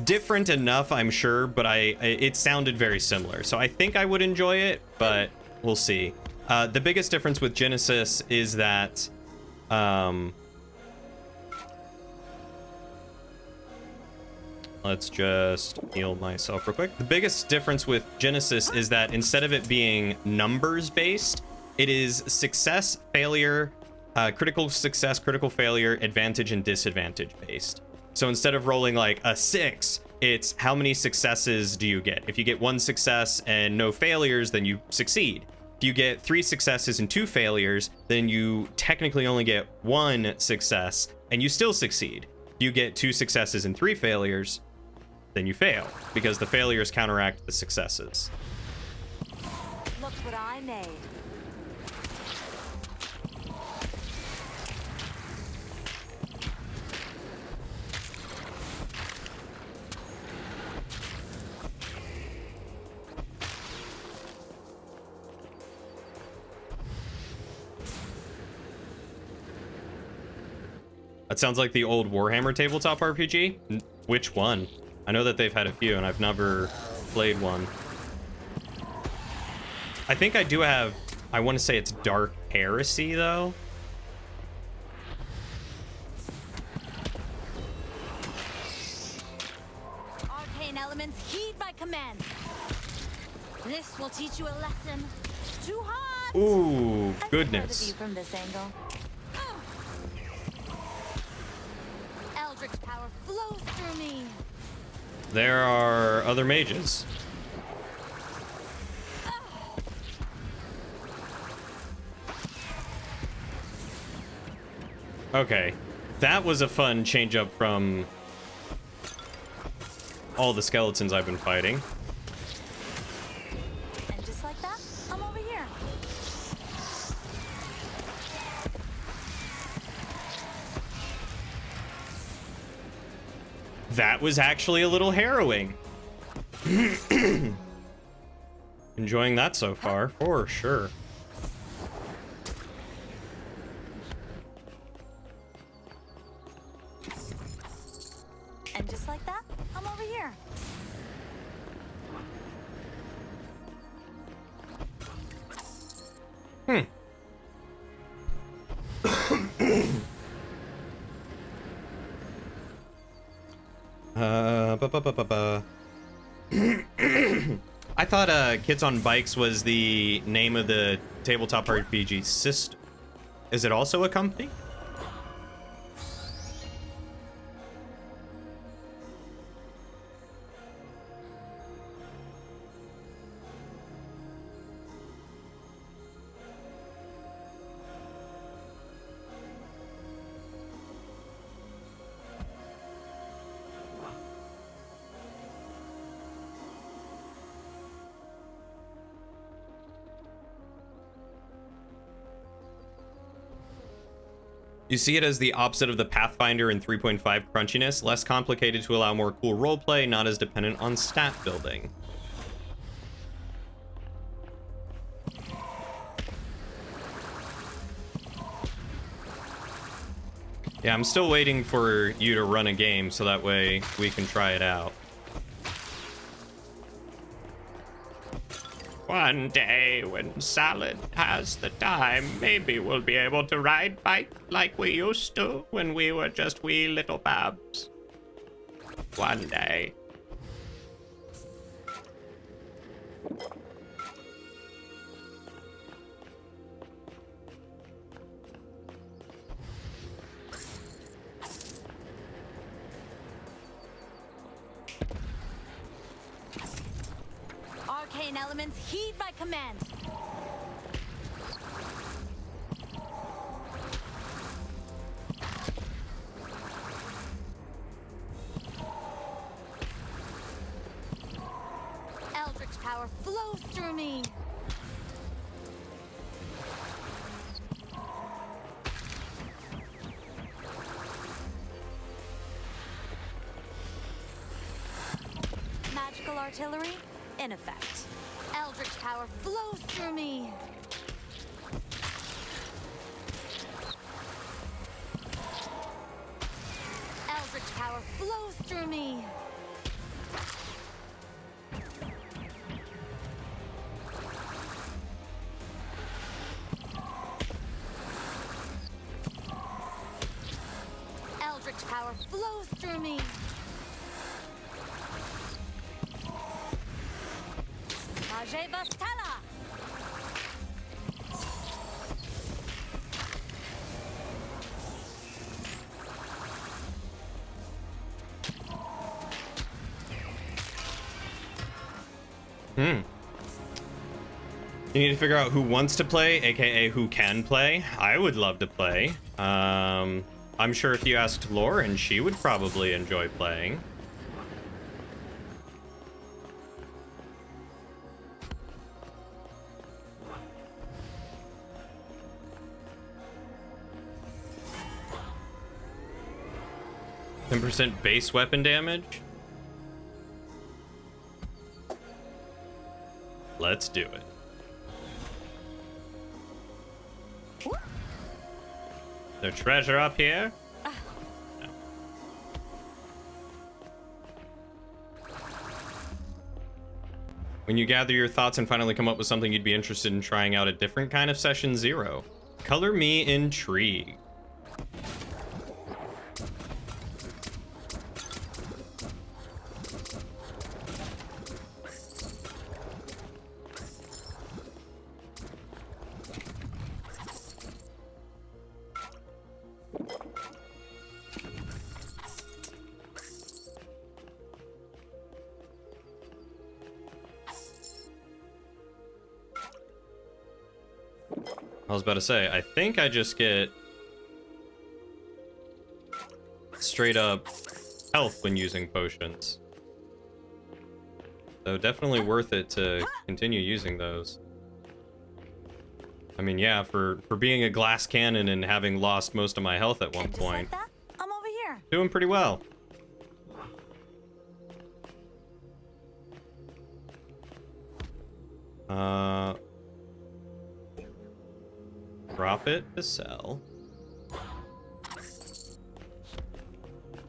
different enough, I'm sure, but it sounded very similar. So I think I would enjoy it, but we'll see. The biggest difference with Genesis is that let's just heal myself real quick. The biggest difference with Genesis is that instead of it being numbers based, it is success, failure, critical success, critical failure, advantage, and disadvantage based. So instead of rolling like a 6, it's how many successes do you get? If you get 1 success and no failures, then you succeed. If you get 3 successes and 2 failures, then you technically only get 1 success and you still succeed. If you get 2 successes and 3 failures, then you fail because the failures counteract the successes. Look what I made. That sounds like the old Warhammer tabletop RPG. Which one? I know that they've had a few, and I've never played one. I think I do have, I want to say it's Dark Heresy, though. Arcane elements, heed my command. This will teach you a lesson. Too hot! Ooh, I prefer the goodness. view from this angle. Eldritch power flows through me. There are other mages. Okay, that was a fun change up from all the skeletons I've been fighting. And just like that, I'm over here. That was actually a little harrowing. Enjoying that so far, for sure. And just like that, I'm over here. Ba, ba, ba, ba, ba. I thought Kids on Bikes was the name of the tabletop RPG system. Is it also a company? You see it as the opposite of the Pathfinder in 3.5 crunchiness, less complicated to allow more cool roleplay, not as dependent on stat building. Yeah, I'm still waiting for you to run a game so that way we can try it out. One day, when Salad has the time, maybe we'll be able to ride bike like we used to when we were just wee little babs. One day. Arcane elements, heed my command. Eldritch power flows through me. Magical artillery in effect. Eldritch power flows through me. Eldritch power flows through me. Eldritch power flows through me. Majeva Stella! You need to figure out who wants to play, aka who can play. I would love to play. I'm sure if you asked Lauren, she would probably enjoy playing. %10 base weapon damage? Let's do it. The treasure up here? No. When you gather your thoughts and finally come up with something you'd be interested in trying out a different kind of session 0. Color me intrigued. I was about to say, I think I just get straight up health when using potions. So definitely worth it to continue using those. I mean, yeah, for being a glass cannon and having lost most of my health at one And just point, like that, I'm over here. doing pretty well. Drop it to sell.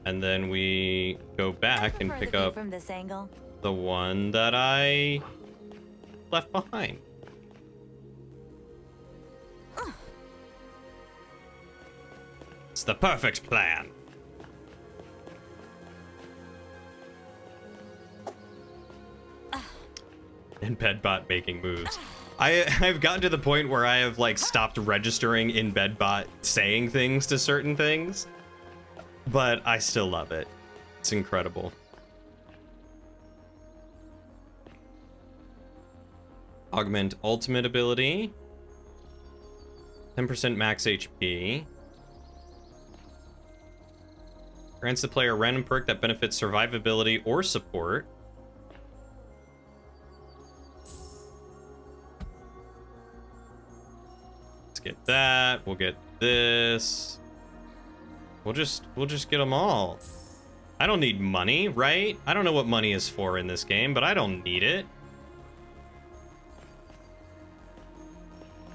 And then we go back and Prefer pick the view up from this angle. the one that I left behind. It's the perfect plan. And Bedbot making moves. I've gotten to the point where I have like stopped registering in Bedbot saying things to certain things, but I still love it. It's incredible. Augment ultimate ability. 10% max HP. Grants the player a random perk that benefits survivability or support. Let's get that. We'll get this. We'll just get them all. I don't need money, right? I don't know what money is for in this game, but I don't need it.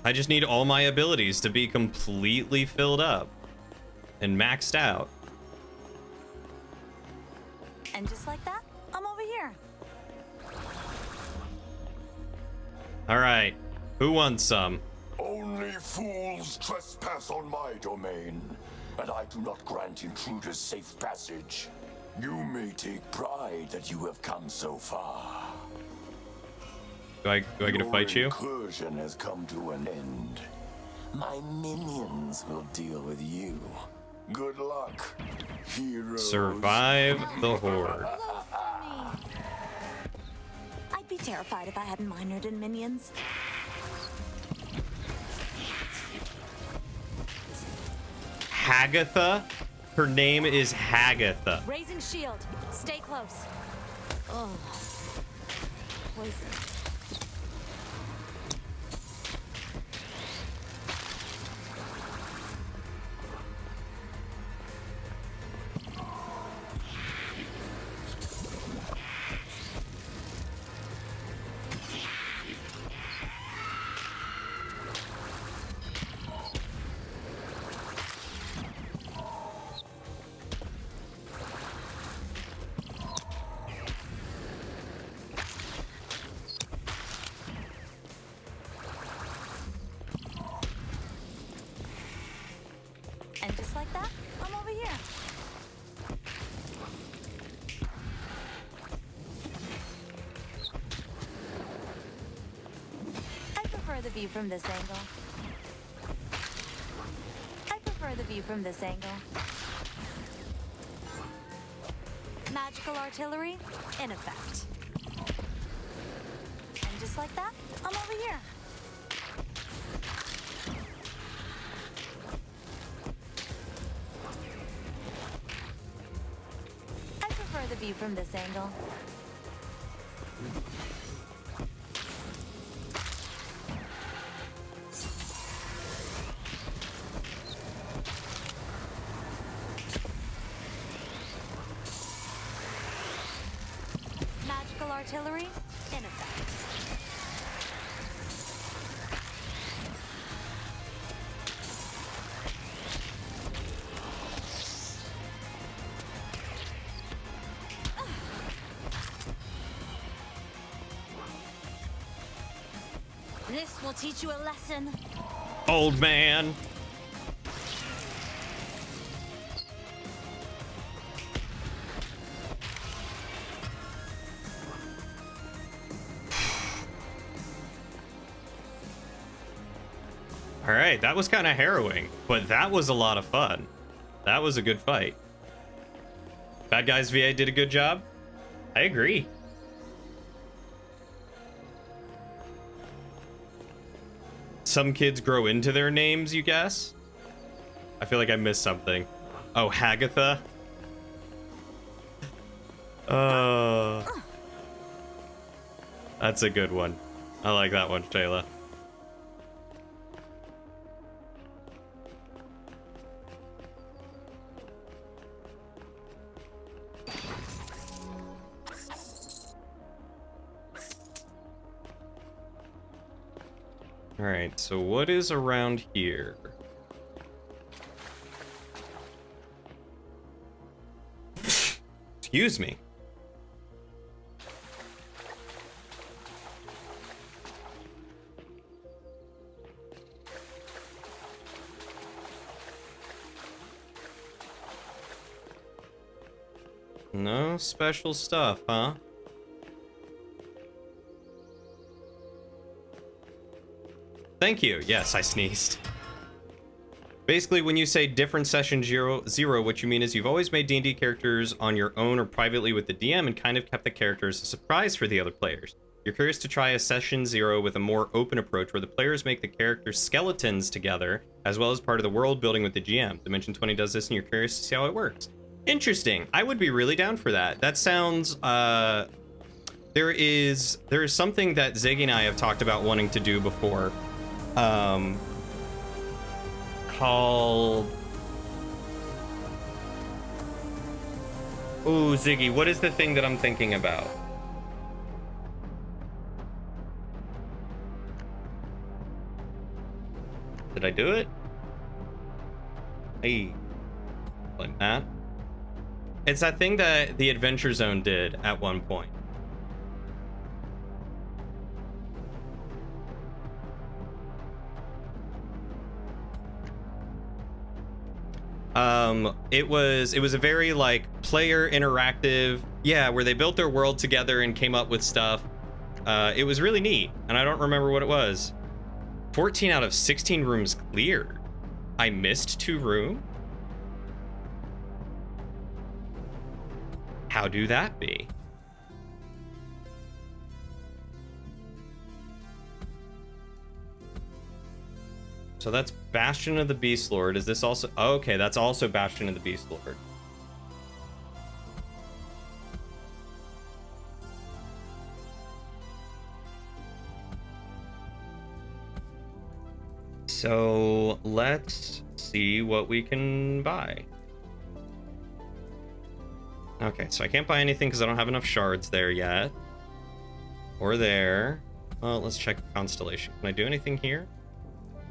I just need all my abilities to be completely filled up and maxed out. And just like that, I'm over here. All right, who wants some? Only fools trespass on my domain, and I do not grant intruders safe passage. You may take pride that you have come so far. Do I get to fight you? Your incursion has come to an end. My minions will deal with you. Good luck, heroes. Survive the horde. I'd be terrified if I hadn't minored in minions. Hagatha? Her name is Hagatha. Raising shield. Stay close. Oh. Poison. And just like that, I'm over here. I prefer the view from this angle. I prefer the view from this angle. Magical artillery in effect. And just like that, I'm over here. I prefer the view from this angle. Magical artillery in effect. This will teach you a lesson. Old man. All right, that was kind of harrowing, but that was a lot of fun. That was a good fight. Bad Guys VA did a good job. I agree. Some kids grow into their names, you guess? I feel like I missed something. Oh, Hagatha? That's a good one. I like that one, Shayla. Alright, so what is around here? Excuse me. No special stuff, huh? Thank you. Yes, I sneezed. Basically, when you say different session zero, what you mean is you've always made D&D characters on your own or privately with the DM and kind of kept the characters a surprise for the other players. You're curious to try a session 0 with a more open approach where the players make the character skeletons together, as well as part of the world building with the GM. Dimension 20 does this and you're curious to see how it works. Interesting. I would be really down for that. That sounds, there is something that Ziggy and I have talked about wanting to do before. Called... Ooh, Ziggy, what is the thing that I'm thinking about? Did I do it? Hey, like that. It's that thing that the Adventure Zone did at one point. It was a very like player interactive, yeah, where they built their world together and came up with stuff. It was really neat, and I don't remember what it was. 14 out of 16 rooms cleared. I missed 2 rooms? How do that be? So that's Bastion of the Beast Lord. Is this also... Oh, okay, that's also Bastion of the Beast Lord. So let's see what we can buy. Okay, so I can't buy anything because I don't have enough shards there yet. Or there. Well, let's check Constellation. Can I do anything here?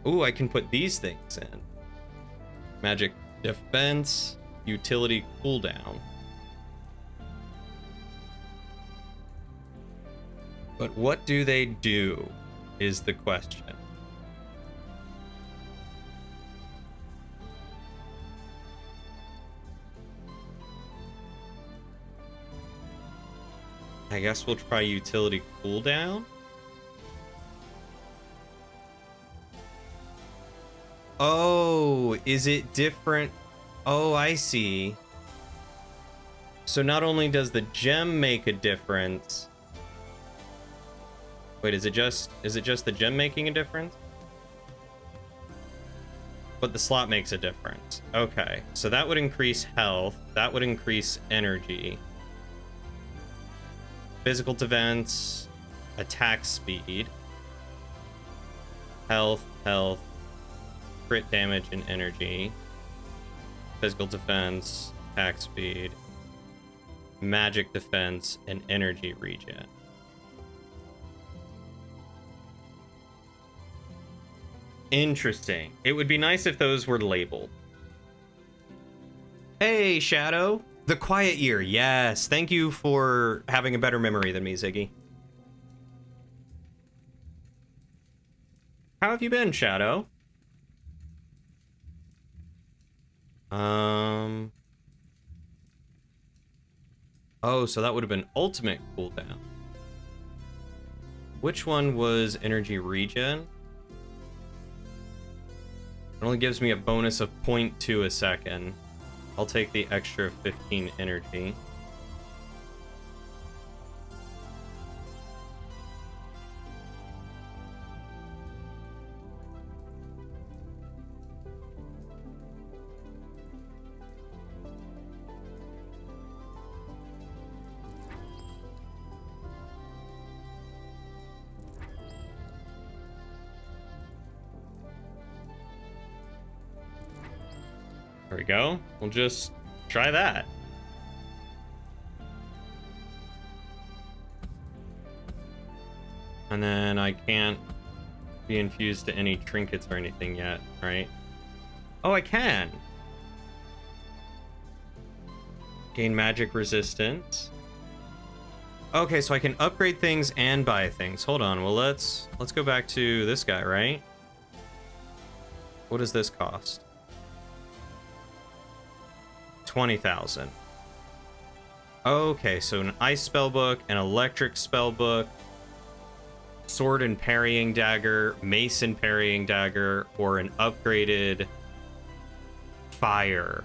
Ooh, I can put these things in. Magic defense, utility cooldown. But what do they do is the question. I guess we'll try utility cooldown. Oh, is it different? Oh, I see. So not only does the gem make a difference. Wait, is it just the gem making a difference? But the slot makes a difference. Okay, so that would increase health. That would increase energy. Physical defense, attack speed, health, crit damage, and energy. Physical defense, attack speed, magic defense, and energy regen. Interesting. It would be nice if those were labeled. Hey, Shadow. The Quiet Year, yes. Thank you for having a better memory than me, Ziggy. How have you been, Shadow? Oh, so that would have been ultimate cooldown. Which one was energy regen? It only gives me a bonus of 0.2 a second. I'll take the extra 15 energy. There we go. We'll just try that. And then I can't be infused to any trinkets or anything yet, right? Oh, I can. Gain magic resistance. Okay, so I can upgrade things and buy things. Hold on. Well, let's go back to this guy, right? What does this cost? 20,000. Okay, so an ice spellbook, an electric spellbook, sword and parrying dagger, mace and parrying dagger, or an upgraded fire.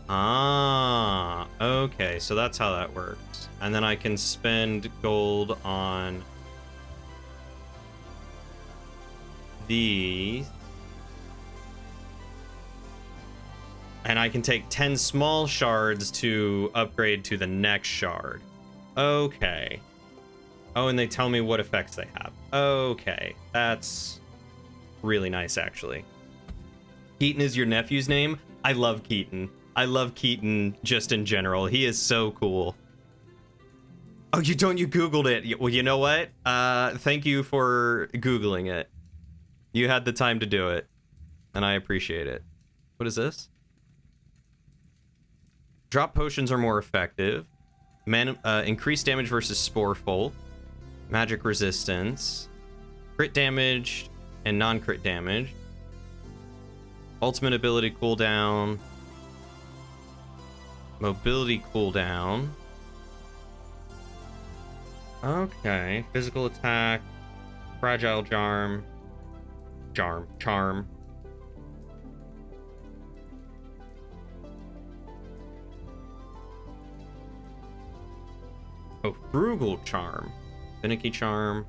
Ah, okay, so that's how that works. And then I can spend gold on these. And I can take 10 small shards to upgrade to the next shard. Okay. Oh, and they tell me what effects they have. Okay, that's really nice, actually. Keaton is your nephew's name? I love Keaton. I love Keaton just in general. He is so cool. Oh, you Googled it. Well, you know what? Thank you for Googling it. You had the time to do it, and I appreciate it. What is this? Drop potions are more effective. Increased damage versus Sporeful. Magic resistance. Crit damage and non-crit damage. Ultimate ability cooldown. Mobility cooldown. Okay. Physical attack. Fragile charm. Charm. Oh, frugal charm. Finicky charm.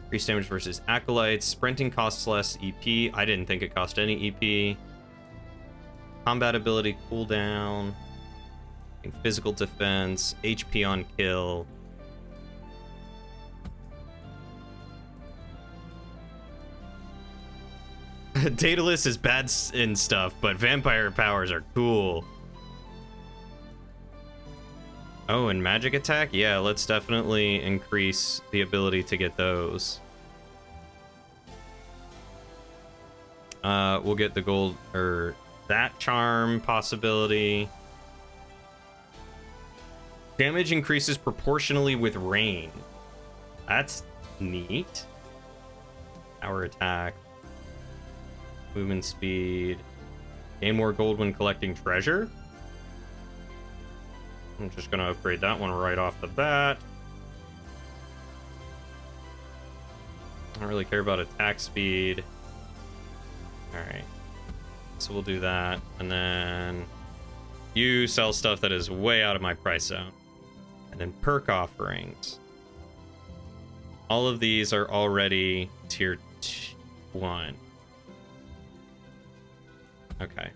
Increased damage versus acolytes. Sprinting costs less EP. I didn't think it cost any EP. Combat ability cooldown. Physical defense. HP on kill. Daedalus is bad in stuff, but vampire powers are cool. Oh, and magic attack? Yeah, let's definitely increase the ability to get those. We'll get the gold, or that charm possibility. Damage increases proportionally with rain. That's neat. Power attack. Movement speed. Gain more gold when collecting treasure. I'm just gonna upgrade that one right off the bat. I don't really care about attack speed. Alright. So we'll do that. And then you sell stuff that is way out of my price zone. And then perk offerings. All of these are already tier 1. Okay.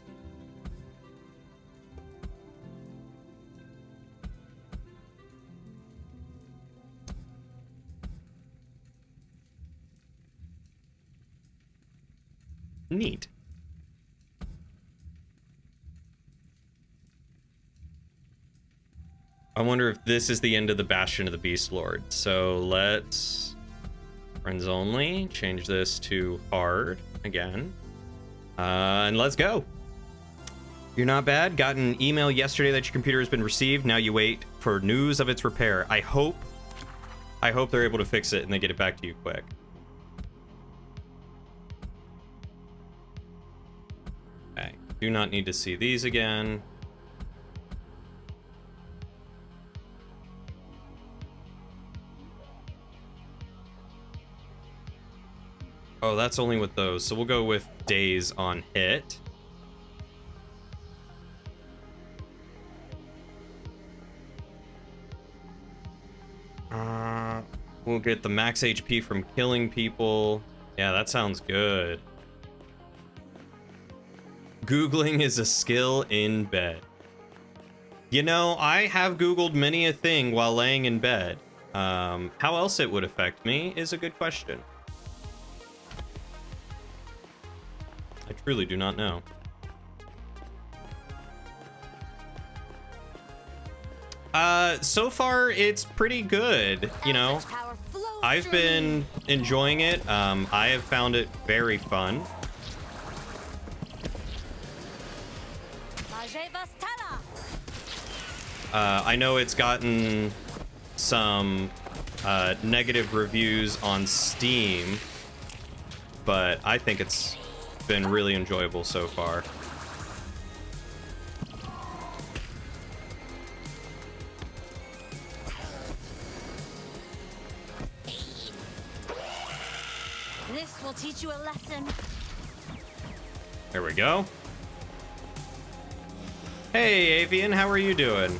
Neat. I wonder if this is the end of the Bastion of the Beast Lord. So let's friends only change this to hard again. And let's go. You're not bad. Got an email yesterday that your computer has been received. Now you wait for news of its repair. I hope they're able to fix it and they get it back to you quick. Do not need to see these again. Oh, that's only with those. So we'll go with days on hit. We'll get the max HP from killing people. Yeah, that sounds good. Googling is a skill in bed. You know, I have Googled many a thing while laying in bed. How else it would affect me is a good question. I truly do not know. So far it's pretty good, you know. I've been enjoying it. I have found it very fun. I know it's gotten some negative reviews on Steam, but I think it's been really enjoyable so far. This will teach you a lesson. There we go. Hey, Avian, how are you doing?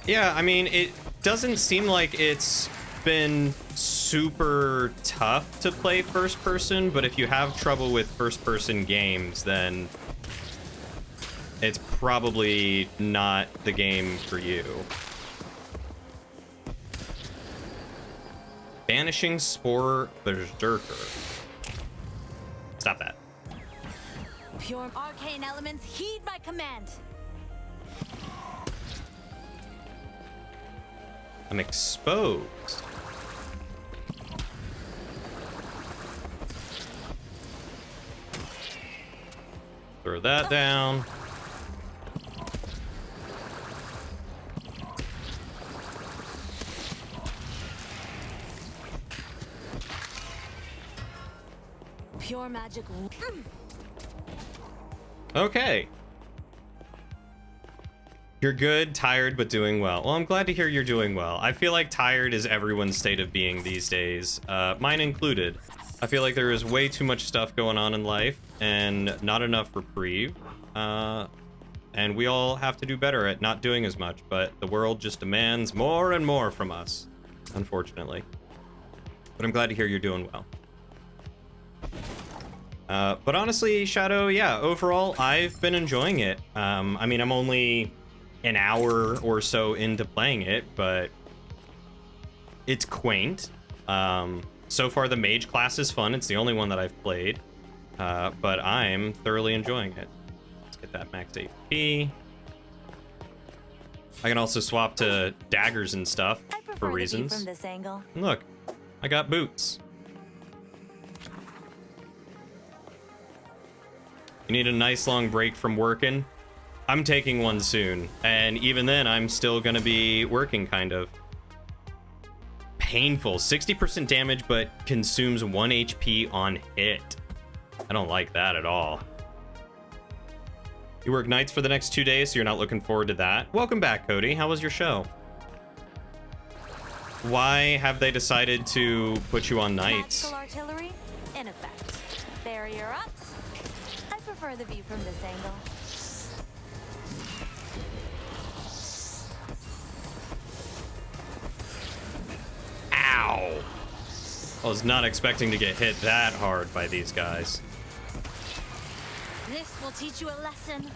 Yeah, I mean, it doesn't seem like it's been super tough to play first person, but if you have trouble with first person games, then it's probably not the game for you. Banishing Spore Berserker. Stop that. Pure arcane elements, heed my command. I'm exposed. Throw that down. Pure magic. Okay. You're good, tired, but doing well. Well, I'm glad to hear you're doing well. I feel like tired is everyone's state of being these days, mine included. I feel like there is way too much stuff going on in life and not enough reprieve. And we all have to do better at not doing as much, but the world just demands more and more from us, unfortunately. But I'm glad to hear you're doing well. But honestly, Shadow, yeah, overall, I've been enjoying it. I mean, I'm only an hour or so into playing it, but it's quaint. So far, the mage class is fun. It's the only one that I've played, but I'm thoroughly enjoying it. Let's get that max HP. I can also swap to daggers and stuff for reasons. From this angle. Look, I got boots. You need a nice long break from working? I'm taking one soon, and even then, I'm still gonna be working, kind of. Painful. 60% damage, but consumes 1 HP on hit. I don't like that at all. You work nights for the next 2 days, so you're not looking forward to that? Welcome back, Cody. How was your show? Why have they decided to put you on nights? Tactical artillery, in effect. Barrier up. I prefer the view from this angle. Ow! I was not expecting to get hit that hard by these guys. This will teach you a lesson.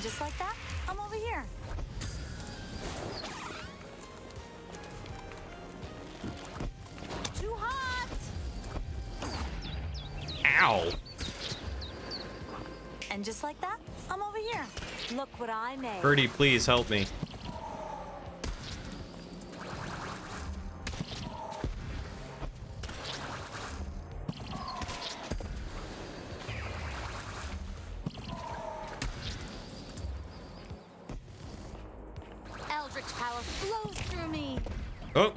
Just like that, I'm over here. Ow. And just like that, I'm over here. Look what I made. Birdie, please help me. Eldritch power flows through me. Oh.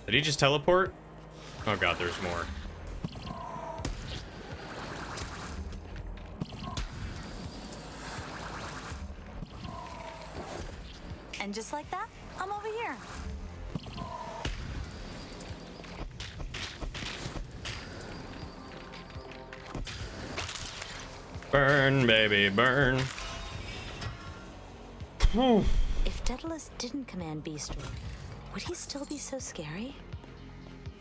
Did he just teleport? Oh god, there's more. And just like that, I'm over here. Burn, baby, burn. If Daedalus didn't command Beast Roar, would he still be so scary?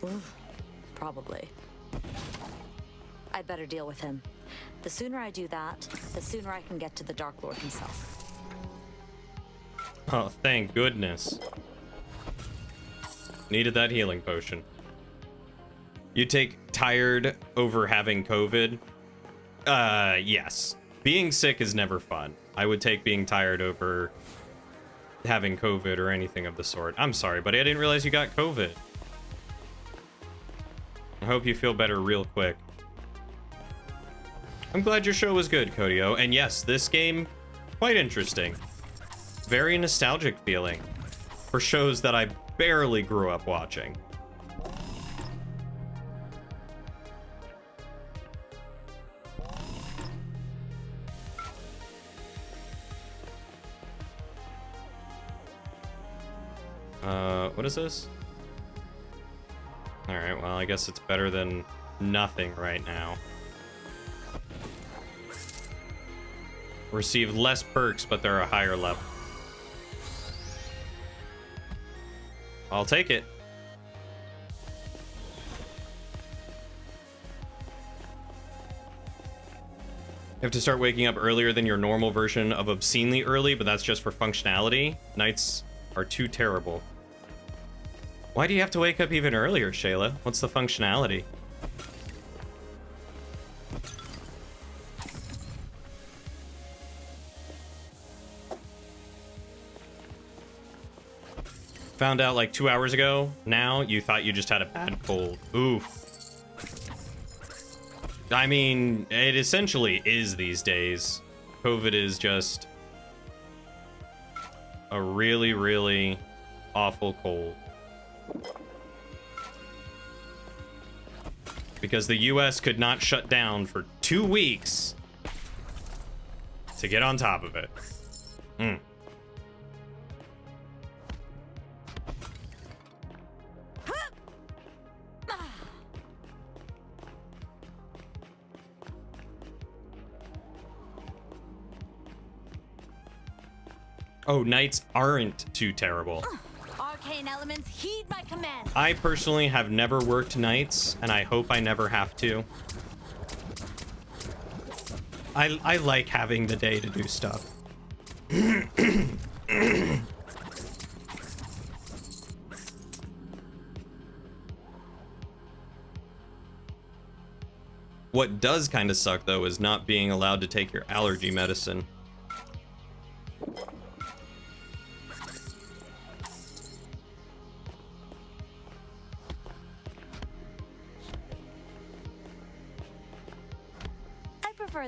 Ooh, probably. I'd better deal with him. The sooner I do that, the sooner I can get to the Dark Lord himself. Oh, thank goodness. Needed that healing potion. You take tired over having COVID? Yes. Being sick is never fun. I would take being tired over having COVID or anything of the sort. I'm sorry, buddy. I didn't realize you got COVID. I hope you feel better real quick. I'm glad your show was good, Kodio. And yes, this game, quite interesting. Very nostalgic feeling for shows that I barely grew up watching. What is this? Alright, well, I guess it's better than nothing right now. Receive less perks, but they're a higher level. I'll take it. You have to start waking up earlier than your normal version of obscenely early, but that's just for functionality. Nights are too terrible. Why do you have to wake up even earlier, Shayla? What's the functionality? Found out like 2 hours ago. Now you thought you just had a bad cold. Oof. I mean, it essentially is these days. COVID is just a really, really awful cold. Because the US could not shut down for 2 weeks to get on top of it. Oh, nights aren't too terrible. Arcane elements, heed my command. I personally have never worked nights, and I hope I never have to. I like having the day to do stuff. What does kind of suck, though, is not being allowed to take your allergy medicine.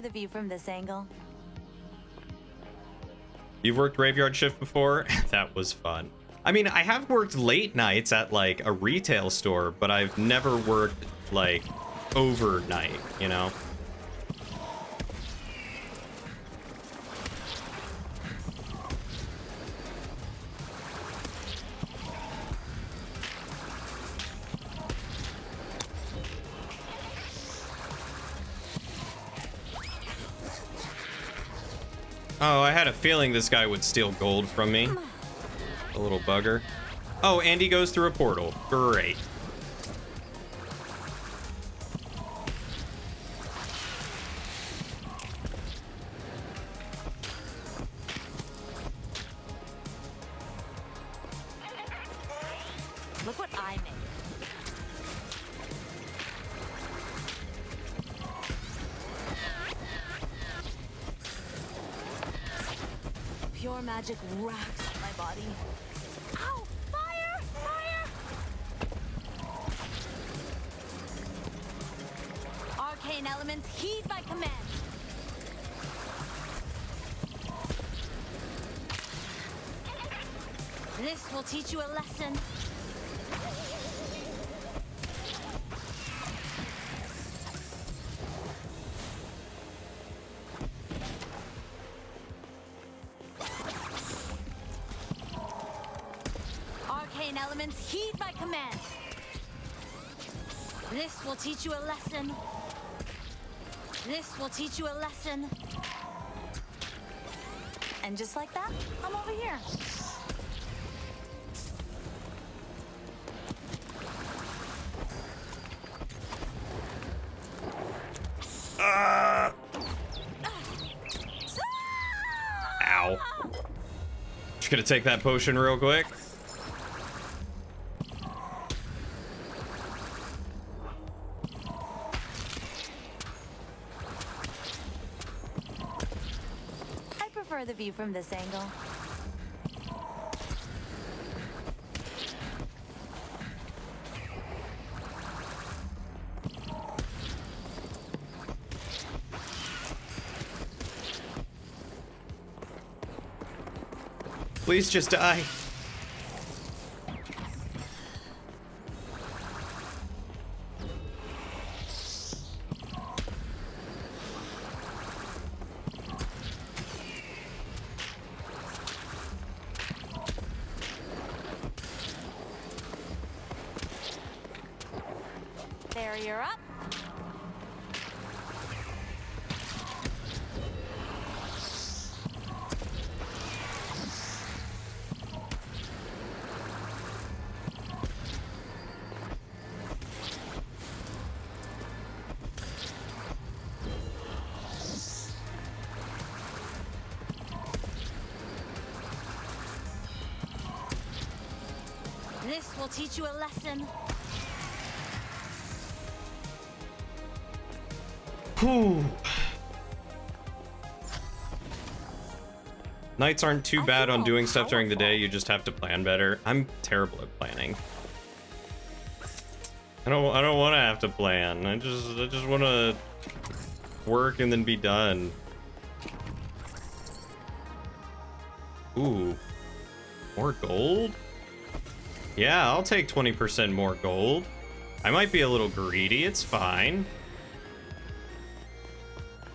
The view from this angle. You've worked graveyard shift before? That was fun. I mean, I have worked late nights at like a retail store, but I've never worked like overnight, you know? Oh, I had a feeling this guy would steal gold from me. A little bugger. Oh, and he goes through a portal. Great. Look what I made. Pure magic racks my body. Ow! Fire! Fire! Arcane elements, heed my command. This will teach you a lesson. Arcane elements, heed my command. This will teach you a lesson. This will teach you a lesson. And just like that, I'm over here. Ow. Just gonna take that potion real quick. I prefer the view from this angle. Please just die. Barrier up. This will teach you a lesson. Whew. Nights aren't too bad on doing stuff during the day, you just have to plan better. I'm terrible at planning. I don't want to have to plan. I just want to work and then be done. Ooh. More gold? Yeah, I'll take 20% more gold. I might be a little greedy, it's fine.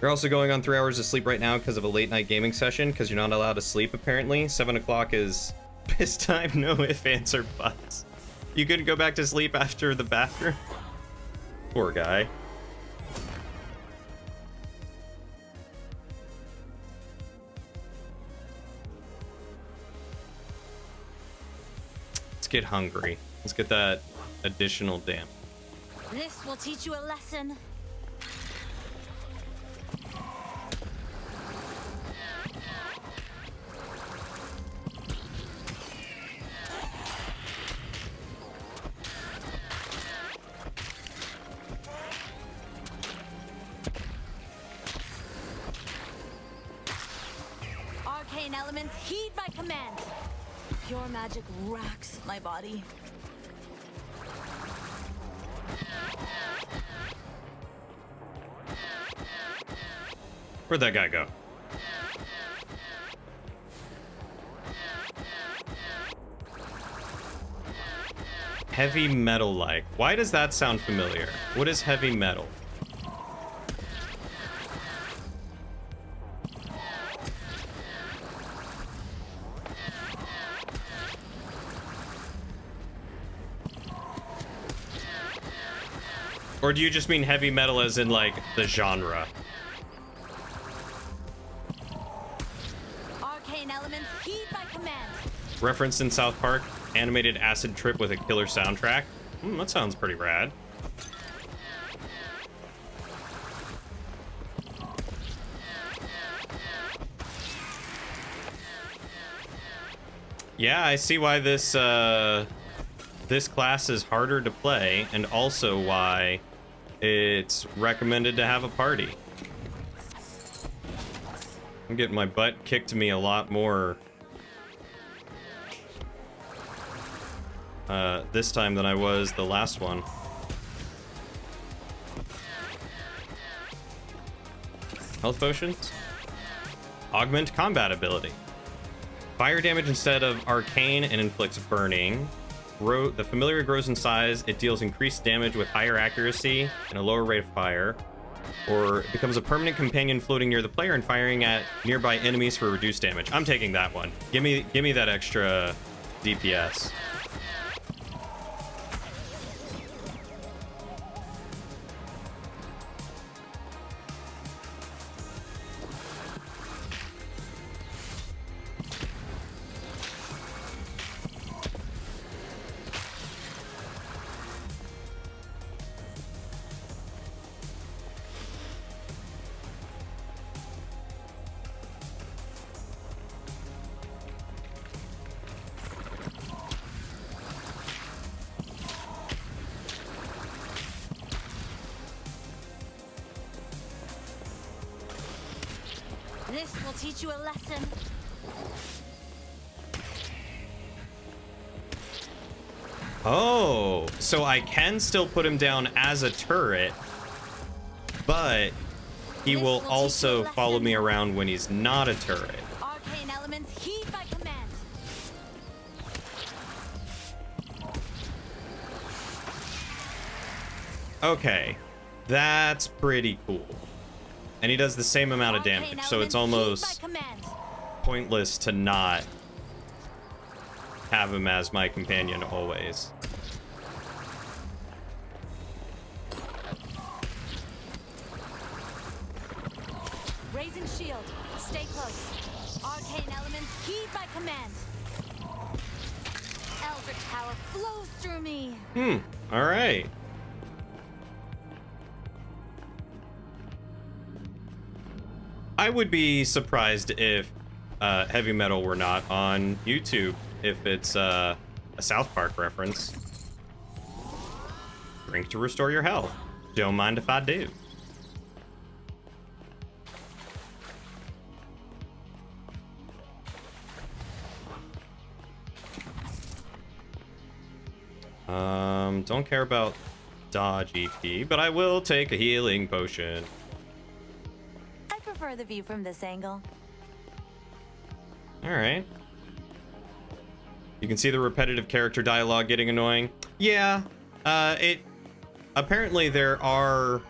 You're also going on 3 hours of sleep right now because of a late night gaming session, because you're not allowed to sleep apparently. 7 o'clock is piss time, no ifs, ands, or buts. You couldn't go back to sleep after the bathroom? Poor guy. Let's get hungry. Let's get that additional damage. This will teach you a lesson. Arcane elements, heed my command. Pure magic racks my body. Where'd that guy go? Heavy metal-like. Why does that sound familiar? What is heavy metal? Or do you just mean heavy metal as in, like, the genre? Arcane elements, heed my command. Referenced in South Park, animated acid trip with a killer soundtrack. That sounds pretty rad. Yeah, I see why this this class is harder to play, and also why it's recommended to have a party. I'm getting my butt kicked to me a lot more this time than I was the last one. Health potions. Augment combat ability. Fire damage instead of arcane and inflicts burning. The familiar grows in size. It deals increased damage with higher accuracy and a lower rate of fire. Or it becomes a permanent companion floating near the player and firing at nearby enemies for reduced damage. I'm taking that one. Give me that extra DPS. This will teach you a lesson. Oh, so I can still put him down as a turret, but he will also follow me around when he's not a turret. Arcane elements heed by command. Okay, that's pretty cool. And he does the same amount of damage, so it's almost pointless to not have him as my companion always. Raising shield. Stay close. Arcane elements heed by command. Eldritch power flows through me. All right. I would be surprised if heavy metal were not on YouTube, if it's a South Park reference. Drink to restore your health. Don't mind if I do. Don't care about dodge EP, but I will take a healing potion. I prefer the view from this angle. All right. You can see the repetitive character dialogue getting annoying. Yeah, apparently there are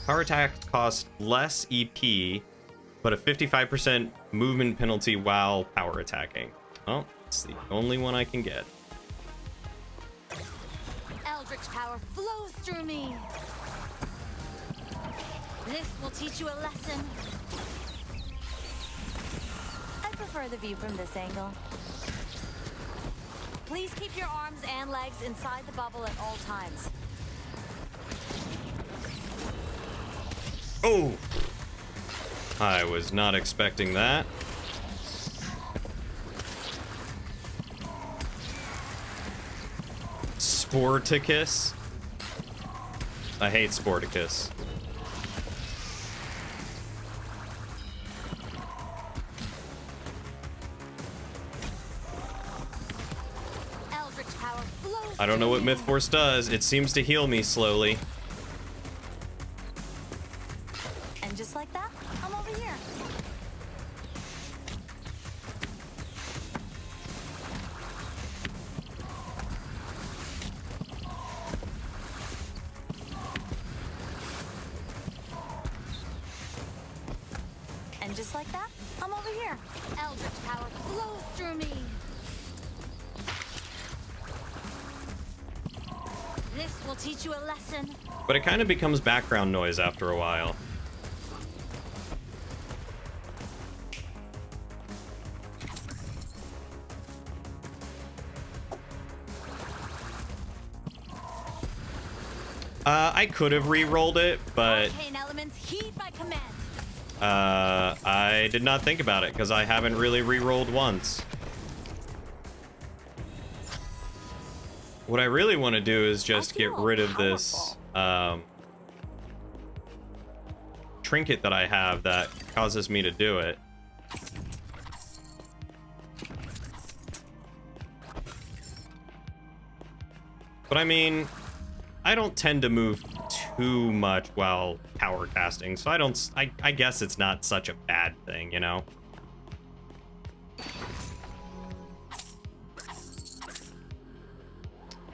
power attacks cost less EP, but a 55% movement penalty while power attacking. Well, it's the only one I can get. Eldritch power flows through me. This will teach you a lesson. I prefer the view from this angle. Please keep your arms and legs inside the bubble at all times. Oh! I was not expecting that. Sporticus. I hate Sporticus. Eldritch power flows. I don't know what through me. MythForce does. It seems to heal me slowly. And just like that, I'm over here. And just like that, I'm over here. Eldritch power flows through me. This will teach you a lesson. But it kind of becomes background noise after a while. I could have re-rolled it, but Arcane elements heed by command. I did not think about it because I haven't really re-rolled once. What I really want to do is just get rid of this trinket that I have that causes me to do it. But I mean, I don't tend to move too much while power casting, so I guess it's not such a bad thing, you know?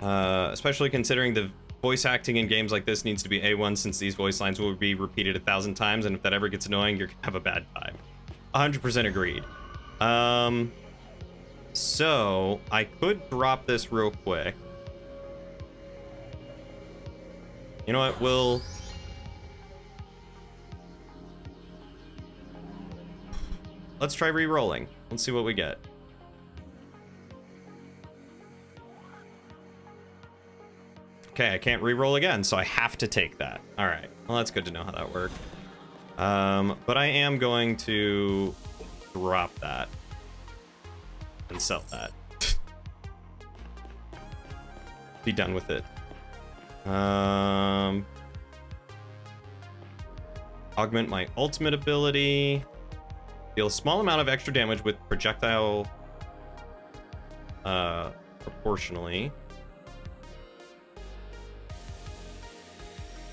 Especially considering the voice acting in games like this needs to be A1, since these voice lines will be repeated 1,000 times, and if that ever gets annoying, you're gonna have a bad time. 100% agreed. So I could drop this real quick. You know what, let's try re-rolling. Let's see what we get. Okay, I can't re-roll again, so I have to take that. All right, well, that's good to know how that worked. But I am going to drop that and sell that. Be done with it. Augment my ultimate ability. Deal a small amount of extra damage with projectile proportionally.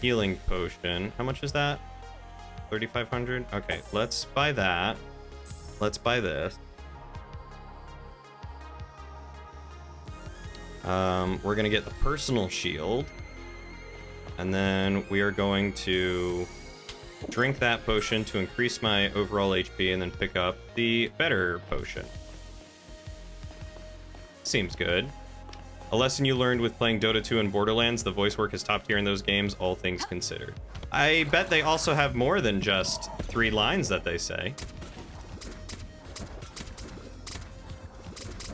Healing potion. How much is that? 3,500? Okay, let's buy that. Let's buy this. We're gonna get the personal shield. And then we are going to drink that potion to increase my overall HP and then pick up the better potion. Seems good. A lesson you learned with playing Dota 2 and Borderlands, the voice work is top tier in those games, all things considered. I bet they also have more than just 3 lines that they say.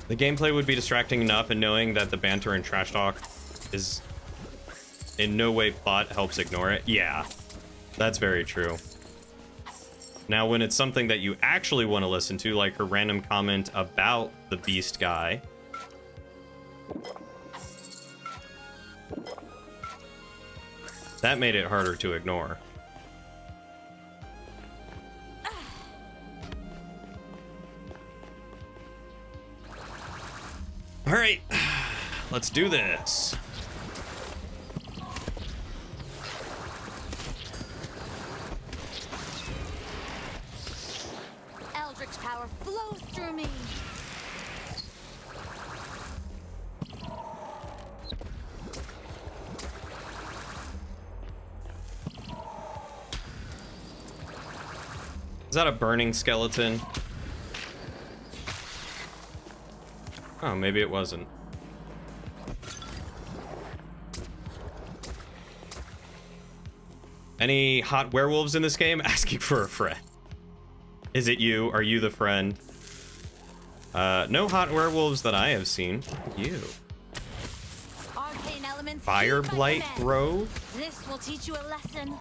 The gameplay would be distracting enough, and knowing that the banter and trash talk is in no way plot helps ignore it. Yeah, that's very true. Now, when it's something that you actually want to listen to, like her random comment about the beast guy, that made it harder to ignore. All right, let's do this. Eldritch power flows through me. Is that a burning skeleton? Oh, maybe it wasn't. Any hot werewolves in this game? Asking for a friend. Is it you? Are you the friend? No hot werewolves that I have seen. You. Arcane elements. Fire heed my Blight command. Grove? This will teach you a lesson.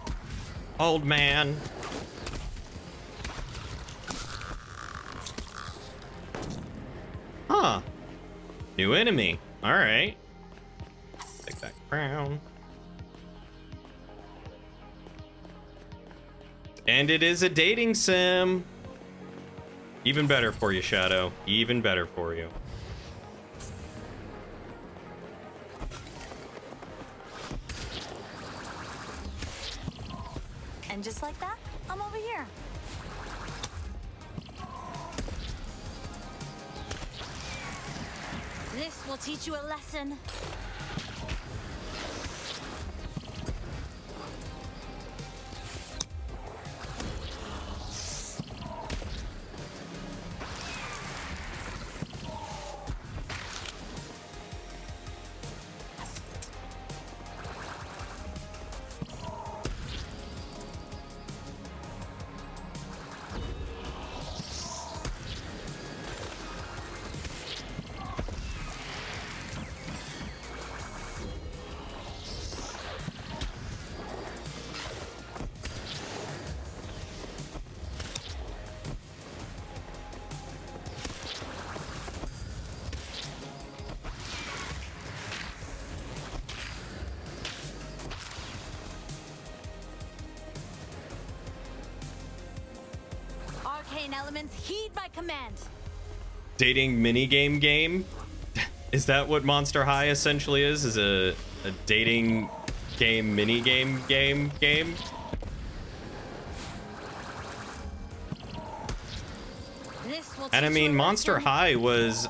Old man. Huh. New enemy. Alright. Take that crown. And it is a dating sim. Even better for you, Shadow. Even better for you. And just like that, I'm over here. This will teach you a lesson. terrain elements, heed my command. Dating minigame game? Is that what Monster High essentially is? Is a dating game minigame game? And I mean, Monster High was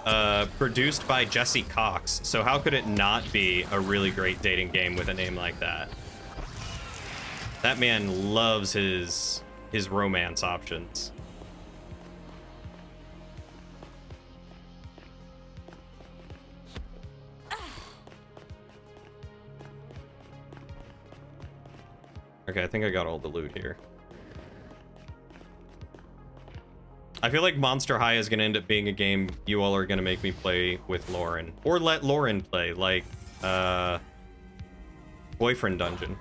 produced by Jesse Cox, so how could it not be a really great dating game with a name like that? That man loves his romance options. Okay, I think I got all the loot here. I feel like Monster High is going to end up being a game you all are going to make me play with Lauren. Or let Lauren play, like, Boyfriend Dungeon.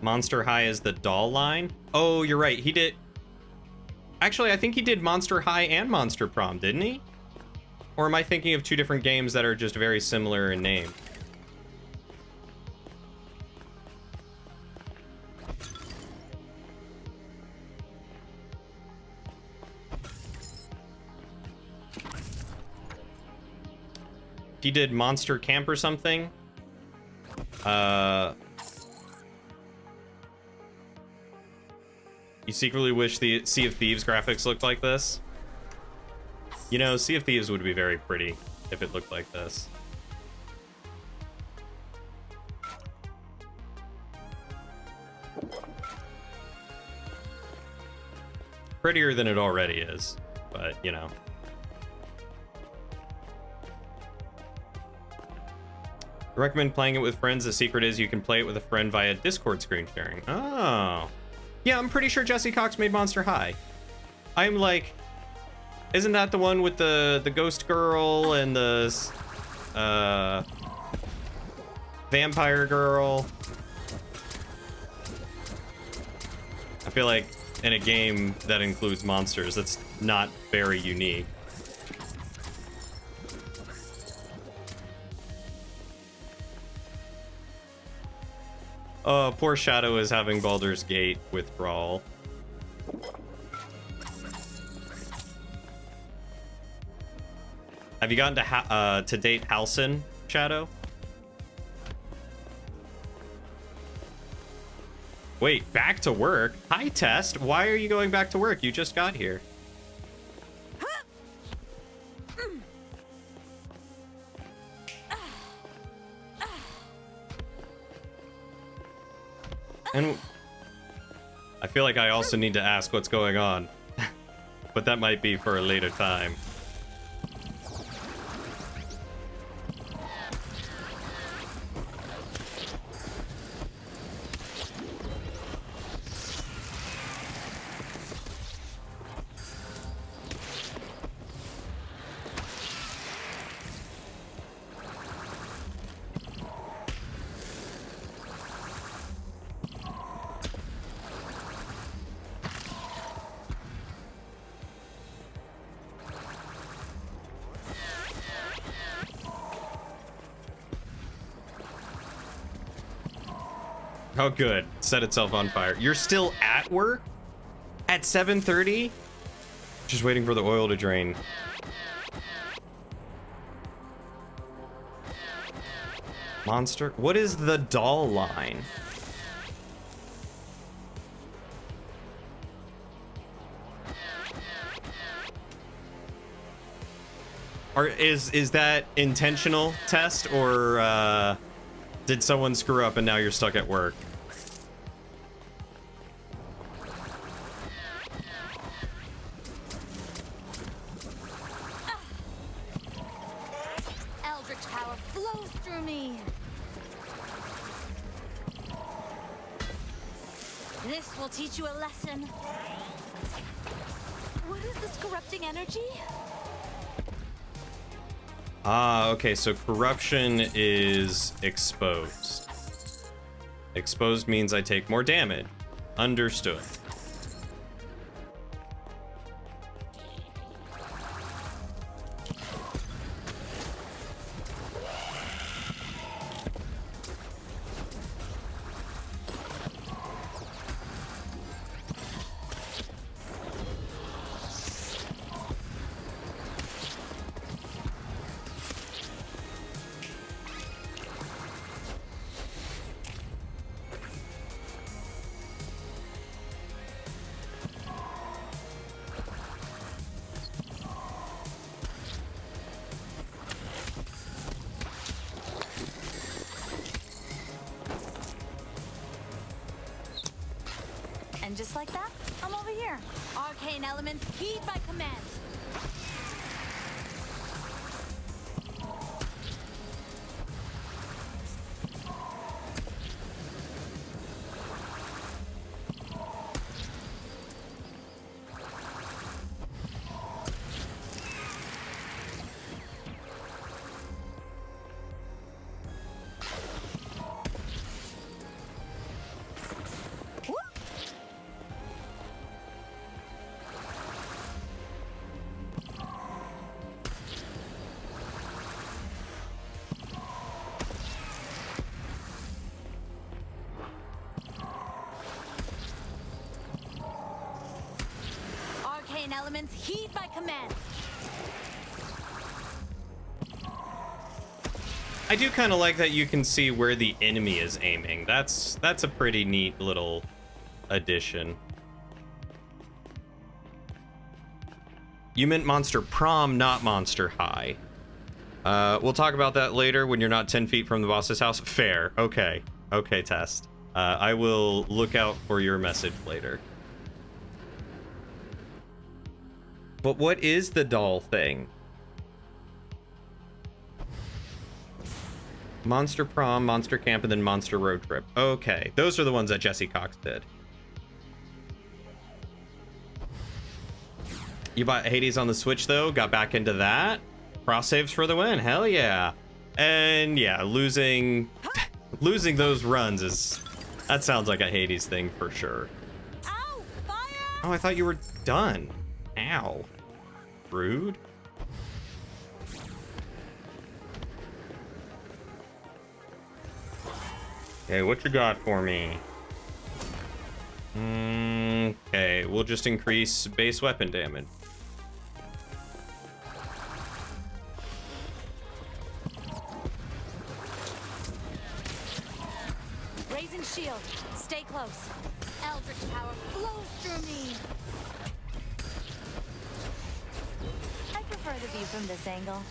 Monster High is the doll line? Oh, you're right. He did... Actually, I think he did Monster High and Monster Prom, didn't he? Or am I thinking of two different games that are just very similar in name? He did Monster Camp or something? You secretly wish the Sea of Thieves graphics looked like this? You know, Sea of Thieves would be very pretty if it looked like this. Prettier than it already is, but, you know. I recommend playing it with friends. The secret is you can play it with a friend via Discord screen sharing. Oh. Yeah, I'm pretty sure Jesse Cox made Monster High. I'm like, isn't that the one with the ghost girl and the vampire girl? I feel like in a game that includes monsters, that's not very unique. Oh, poor Shadow is having Baldur's Gate withdrawal. Have you gotten to date Halcyon, Shadow? Wait, back to work? Hi, Test. Why are you going back to work? You just got here. And I feel like I also need to ask what's going on, but that might be for a later time. Oh, good. Set itself on fire. You're still at work? At 7:30? Just waiting for the oil to drain. Monster? What is the doll line? Is that intentional, Test, or did someone screw up and now you're stuck at work? Eldritch power flows through me. This will teach you a lesson. What is this corrupting energy? Ah, okay, so corruption is exposed. Exposed means I take more damage. Understood. And just like that, I'm over here. Arcane elements, heed my command. Arcane elements, heed my command. I do kind of like that you can see where the enemy is aiming. That's a pretty neat little addition. You meant Monster Prom, not Monster High. We'll talk about that later when you're not 10 feet from the boss's house. Fair. Okay. Okay, Test. I will look out for your message later. But what is the doll thing? Monster Prom, Monster Camp, and then Monster Road Trip. Okay, those are the ones that Jesse Cox did. You bought Hades on the Switch, though? Got back into that? Cross saves for the win. Hell yeah. And yeah, losing those runs is... That sounds like a Hades thing for sure. Ow! Fire! Oh, I thought you were done. Ow. Rude. Okay, what you got for me? Okay, we'll just increase base weapon damage. Raising shield. Stay close. Eldritch power flows through me. I prefer the view from this angle.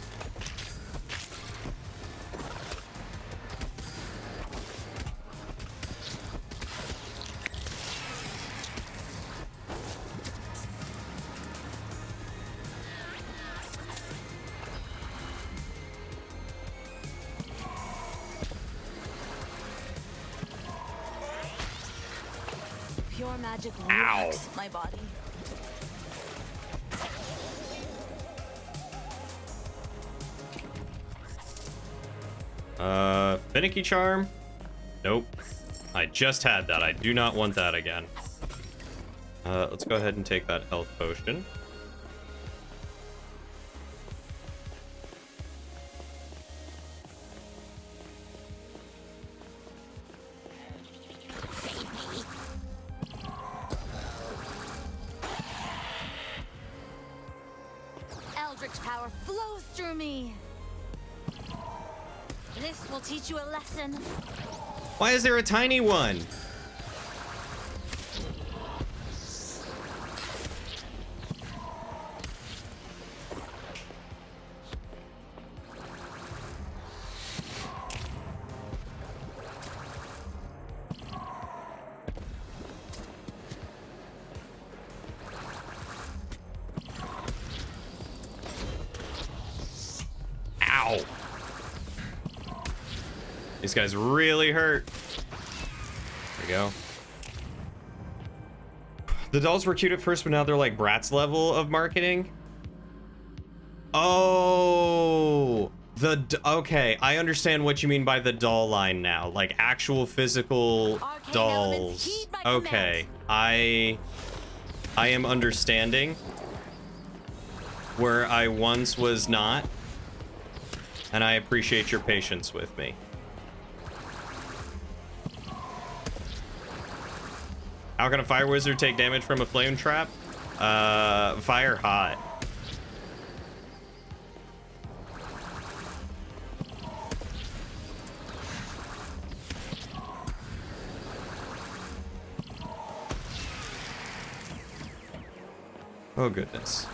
Pure magic rocks my body. Finicky Charm? Nope. I just had that. I do not want that again. Let's go ahead and take that health potion. Eldritch power flows through me. This will teach you a lesson. Why is there a tiny one? Ow. These guys really hurt. There we go. The dolls were cute at first, but now they're like Bratz level of marketing. Oh, okay. I understand what you mean by the doll line now. Like actual physical Arcane dolls. elements, heed my Okay, I am understanding where I once was not, and I appreciate your patience with me. How can a fire wizard take damage from a flame trap? Fire hot. Oh goodness.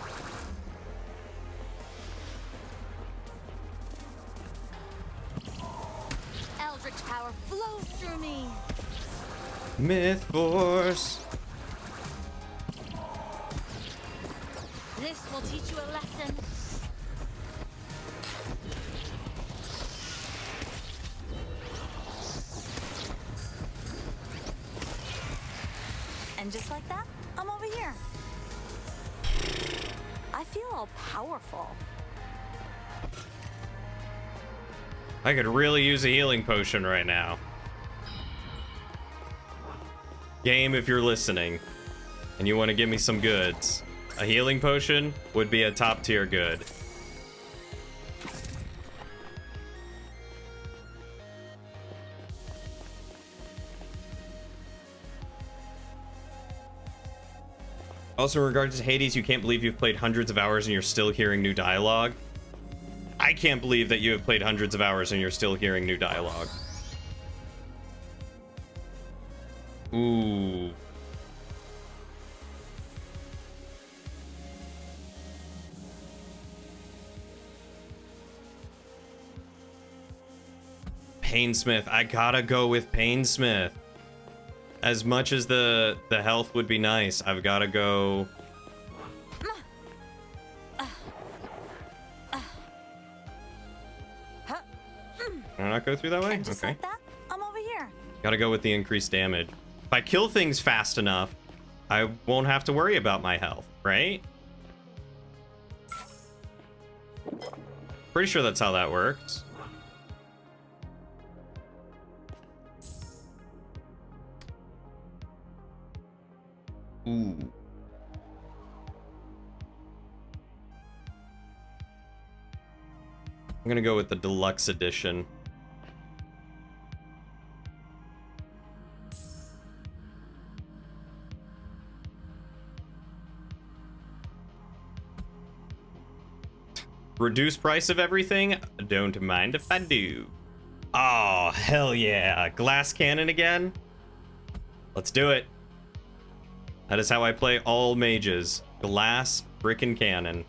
Eldritch power flows through me. MythForce. will teach you a lesson. And just like that, I'm over here. I feel all powerful. I could really use a healing potion right now. Game, if you're listening and you want to give me some goods, a healing potion would be a top tier good. Also, in regards to Hades, you can't believe you've played hundreds of hours and you're still hearing new dialogue. I can't believe that you have played hundreds of hours and you're still hearing new dialogue. Ooh. Painsmith. I gotta go with Painsmith. As much as the health would be nice, I've gotta go. Can I not go through that way? And just Okay. like that, I'm over here. Gotta go with the increased damage. If I kill things fast enough, I won't have to worry about my health, right? Pretty sure that's how that works. Ooh. I'm gonna go with the deluxe edition. Reduce price of everything? Don't mind if I do. Oh, hell yeah. Glass cannon again? Let's do it. That is how I play all mages. Glass frickin' cannon.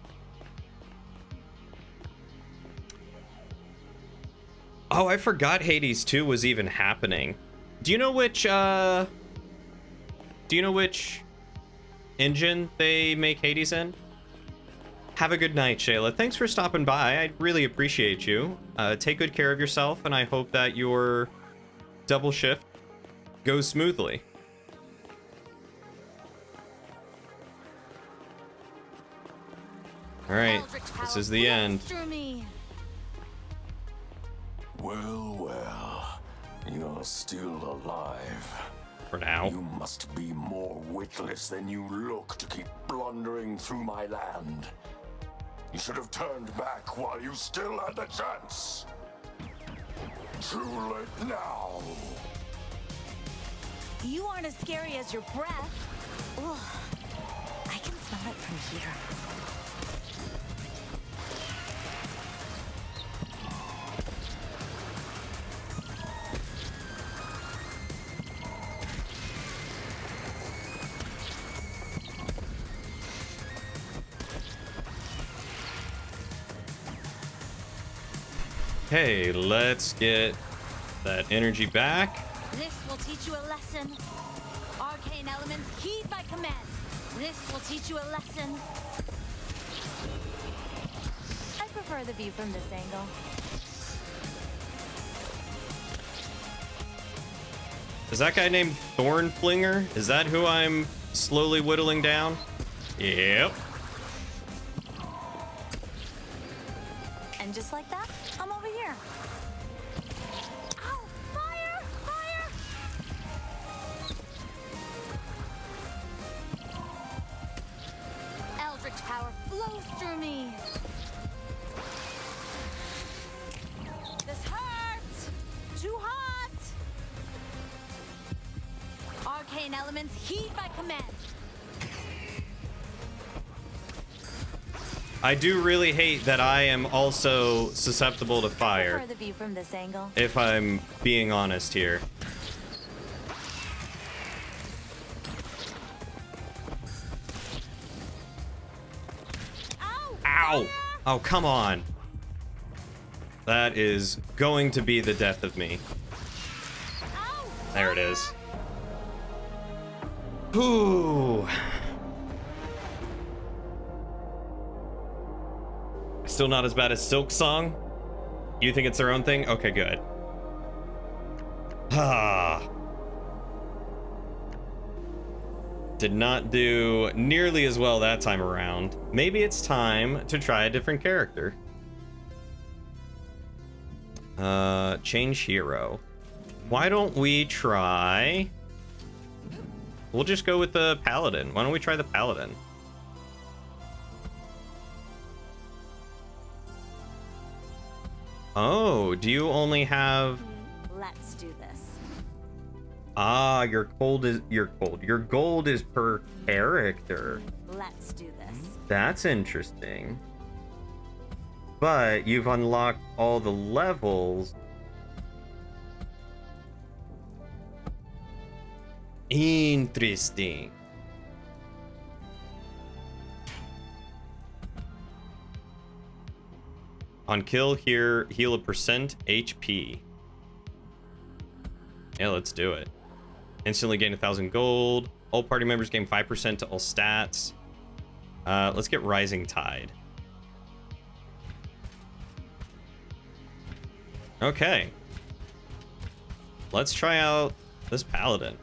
Oh, I forgot Hades 2 was even happening. Do you know which engine they make Hades in? Have a good night, Shayla. Thanks for stopping by. I really appreciate you. Take good care of yourself, and I hope that your double shift goes smoothly. All right, this is the end. Well, well, you're still alive. For now. You must be more witless than you look to keep blundering through my land. You should have turned back while you still had the chance. Too late now. You aren't as scary as your breath. Ugh. I can smell it from here. Hey, let's get that energy back. This will teach you a lesson. Arcane elements, heed my command. This will teach you a lesson. I prefer the view from this angle. Is that guy named Thornflinger? Is that who I'm slowly whittling down? Yep. And just like that, I'm over here. Ow! Fire! Fire! Eldritch power flows through me. This hurts! Too hot! Arcane elements, heed my command. I do really hate that I am also susceptible to I fire, prefer the view from this angle. if I'm being honest here. Ow! Ow! Fire! Oh, come on. That is going to be the death of me. Ow! There it is. Ooh. Still not as bad as Silk Song? You think it's their own thing? Okay, good. Ah. Did not do nearly as well that time around. Maybe it's time to try a different character. Change hero. Why don't we try... We'll just go with the Paladin. Why don't we try the Paladin? Oh, do you only have... Let's do this. Ah, your gold. Your gold is per character. Let's do this. That's interesting. But you've unlocked all the levels. Interesting. On kill here, heal a percent HP. Yeah, let's do it. Instantly gain 1,000 gold. All party members gain 5% to all stats. Let's get Rising Tide. Okay. Let's try out this Paladin.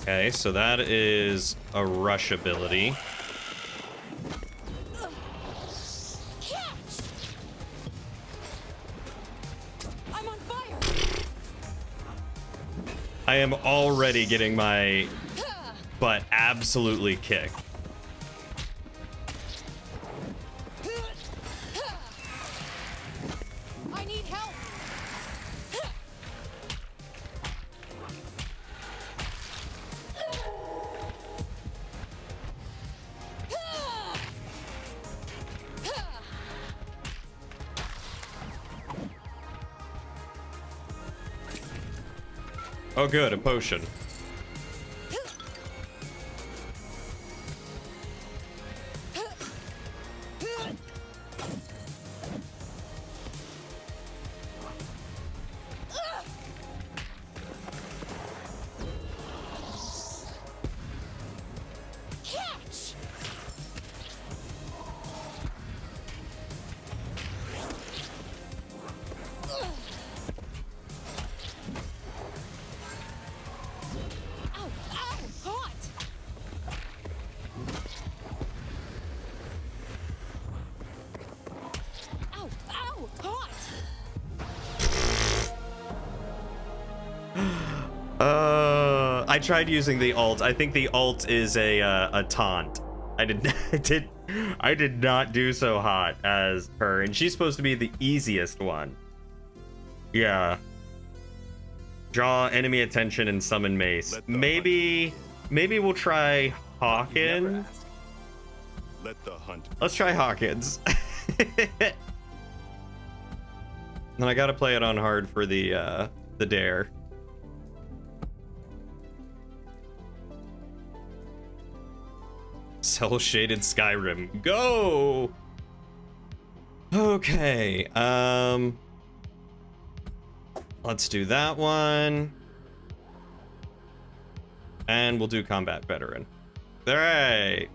Okay, so that is a rush ability. I'm on fire. I am already getting my butt absolutely kicked. I need help. Oh good, a potion. Catch. Ow, ow, hot. Ow, ow, hot. I tried using the alt. I think the alt is a taunt. I did not do so hot as her, and she's supposed to be the easiest one. Yeah. Draw enemy attention and summon mace. Maybe we'll try Hawkins. Let the hunt. Let's try Hawkins. And I gotta play it on hard for the dare. Cell shaded Skyrim. Go! Okay, let's do that one. And we'll do combat veteran. Alright.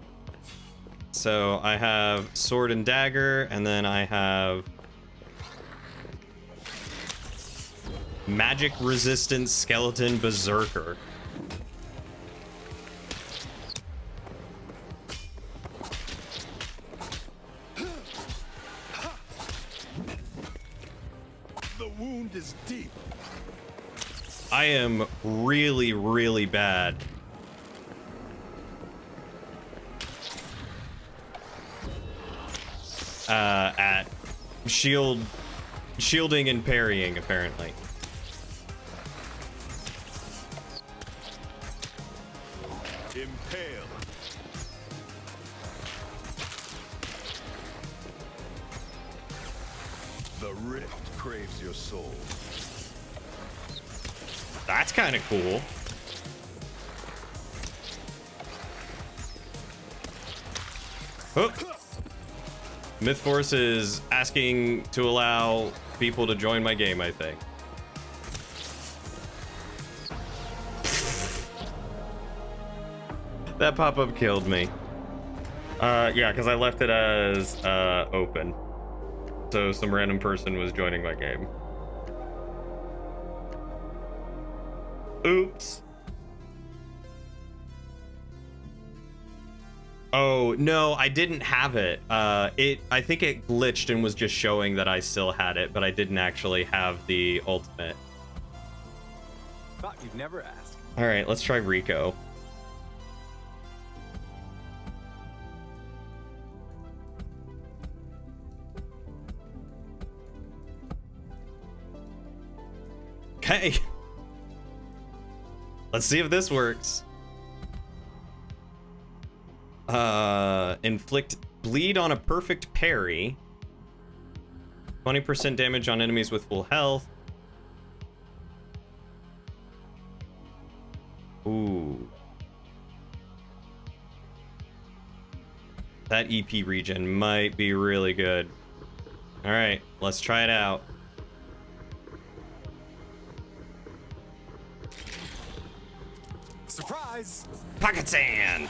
So I have sword and dagger, and then I have magic resistant skeleton berserker. The wound is deep. I am really, really bad. At shielding and parrying, apparently. Impale. The rift craves your soul. That's kind of cool. Oh. MythForce is asking to allow people to join my game, I think. That pop-up killed me. Yeah, because I left it as open. So some random person was joining my game. Oops. Oh, no, I didn't have it. I think it glitched and was just showing that I still had it, but I didn't actually have the ultimate. Thought you'd never ask. All right, let's try Rico. Okay. Let's see if this works. Inflict bleed on a perfect parry. 20% damage on enemies with full health. Ooh. That EP regen might be really good. All right, let's try it out. Surprise! Pocket sand.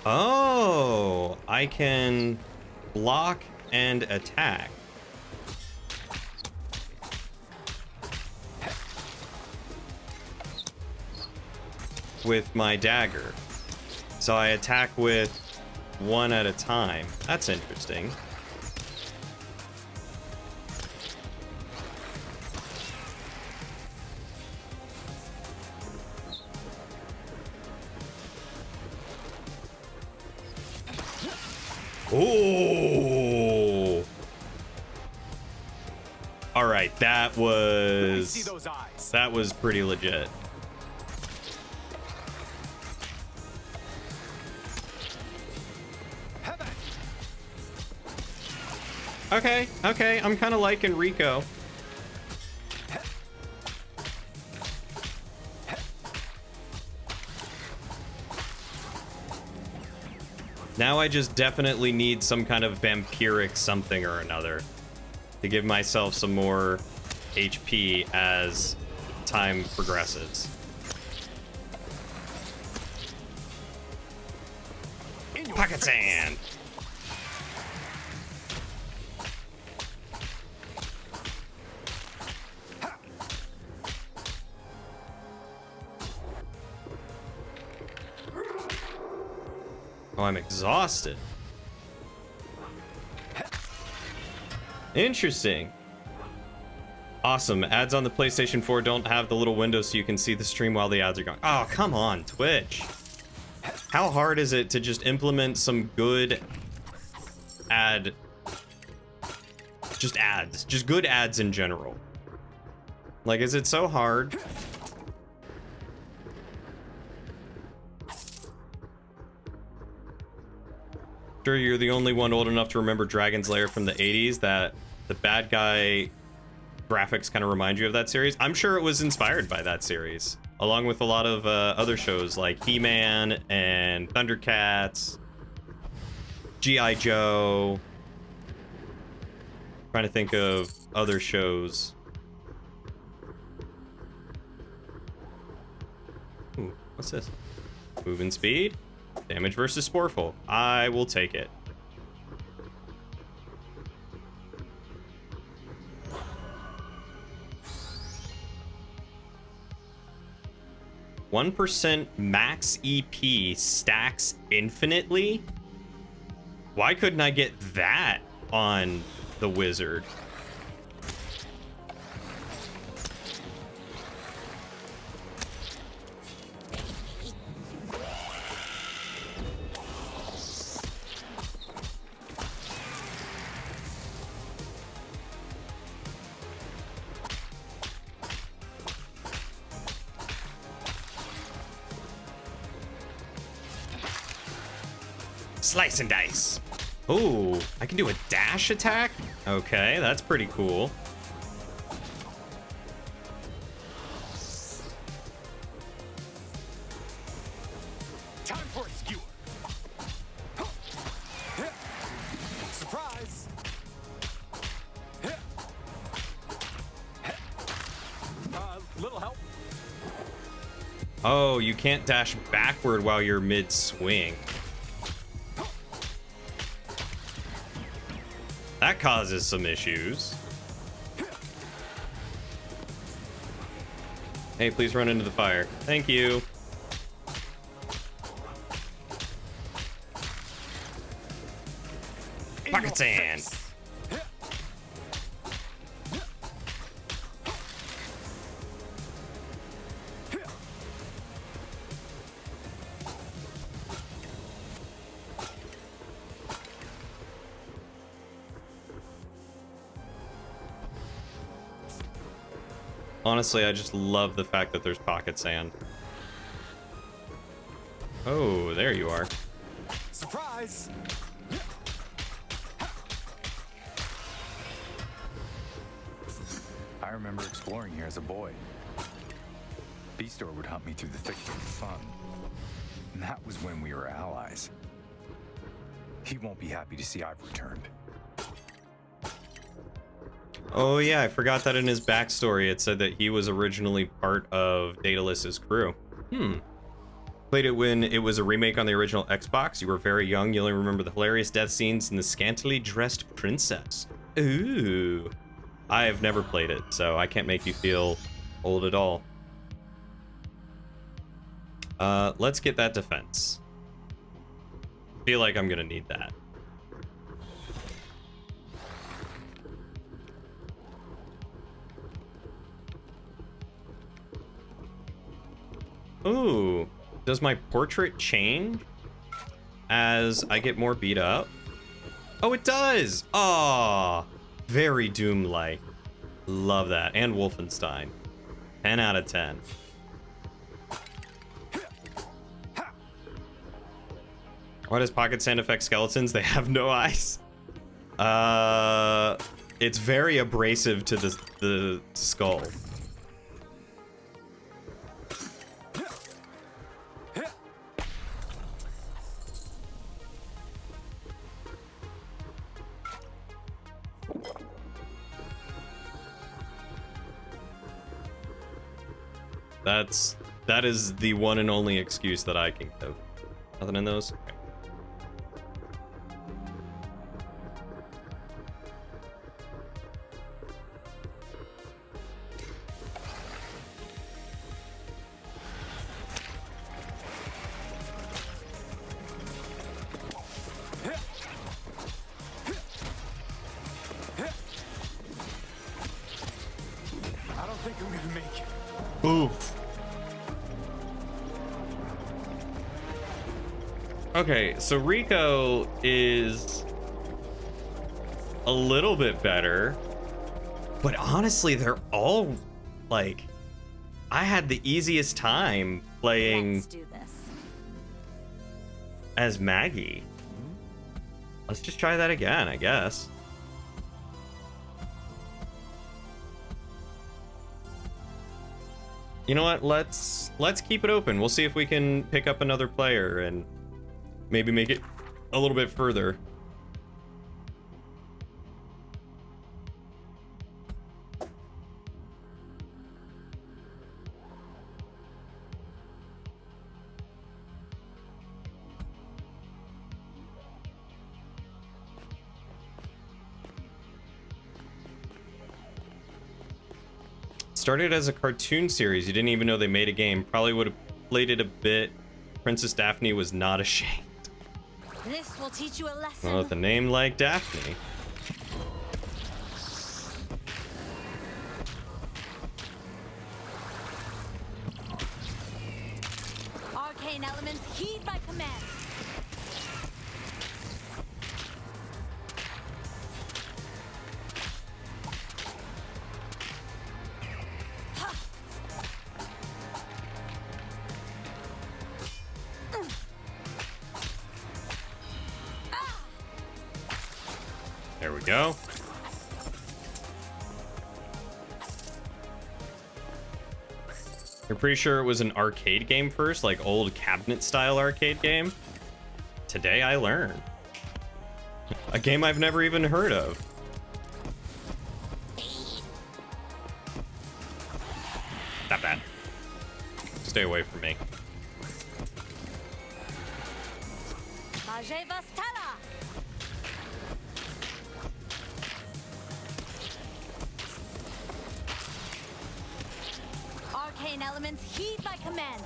Oh, I can block and attack. With my dagger. So I attack with one at a time. That's interesting. Oh! All right, that See those was eyes. pretty legit. Heaven. Okay, I'm kind of liking Rico. Now I just definitely need some kind of vampiric something or another to give myself some more HP as time progresses. Pocket sand. Oh, I'm exhausted. Interesting. Awesome. Ads on the PlayStation 4 don't have the little window so you can see the stream while the ads are going. Oh, come on, Twitch. How hard is it to just implement some good ad... Just ads. Just good ads in general. Like, is it so hard? Sure, you're the only one old enough to remember Dragon's Lair from the 80s, that the bad guy graphics kind of remind you of that series. I'm sure it was inspired by that series, along with a lot of other shows like He-Man and Thundercats, G.I. Joe. Trying to think of other shows. Ooh, what's this? Movement speed? Damage versus Sporeful. I will take it. %, max EP stacks infinitely? Why couldn't I get that on the wizard? Slice and dice. Oh, I can do a dash attack? Okay, that's pretty cool. Oh, you can't dash backward while you're mid-swing. That causes some issues. Hey, please run into the fire. Thank you. Pocket sand. Honestly, I just love the fact that there's pocket sand. Oh, there you are. Surprise! I remember exploring here as a boy. Beastor would hunt me through the thick of the sun. And that was when we were allies. He won't be happy to see I've returned. Oh yeah, I forgot that in his backstory it said that he was originally part of Daedalus's crew. Played it when it was a remake on the original Xbox. You were very young. You only remember the hilarious death scenes and the scantily dressed princess. Ooh. I have never played it, so I can't make you feel old at all. Let's get that defense. Feel like I'm gonna need that. Ooh, does my portrait change as I get more beat up? Oh, it does! Aw, very Doom-like. Love that. And Wolfenstein. 10 out of 10. Why does pocket sand affect skeletons? They have no eyes. It's very abrasive to the skull. That is the one and only excuse that I can give. Nothing in those? Okay. I don't think I'm gonna make it. Oof. Okay, so Rico is a little bit better, but honestly, they're all like, I had the easiest time playing Let's do this. as Maggie. Let's just try that again, I guess. You know what? Let's keep it open. We'll see if we can pick up another player and maybe make it a little bit further. Started as a cartoon series. You didn't even know they made a game. Probably would have played it a bit. Princess Daphne was not ashamed. This will teach you a lesson. Well, with a name like Daphne. Arcane elements, heed my command. There we go. You're pretty sure it was an arcade game first, like old cabinet style arcade game? Today I learned. A game I've never even heard of. Not bad. Stay away from me. Arcane elements, heed my command.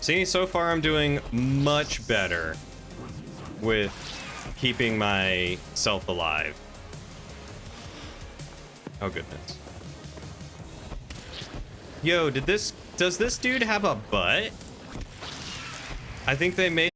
See, so far I'm doing much better with keeping myself alive. Oh goodness. Yo, does this dude have a butt? I think they made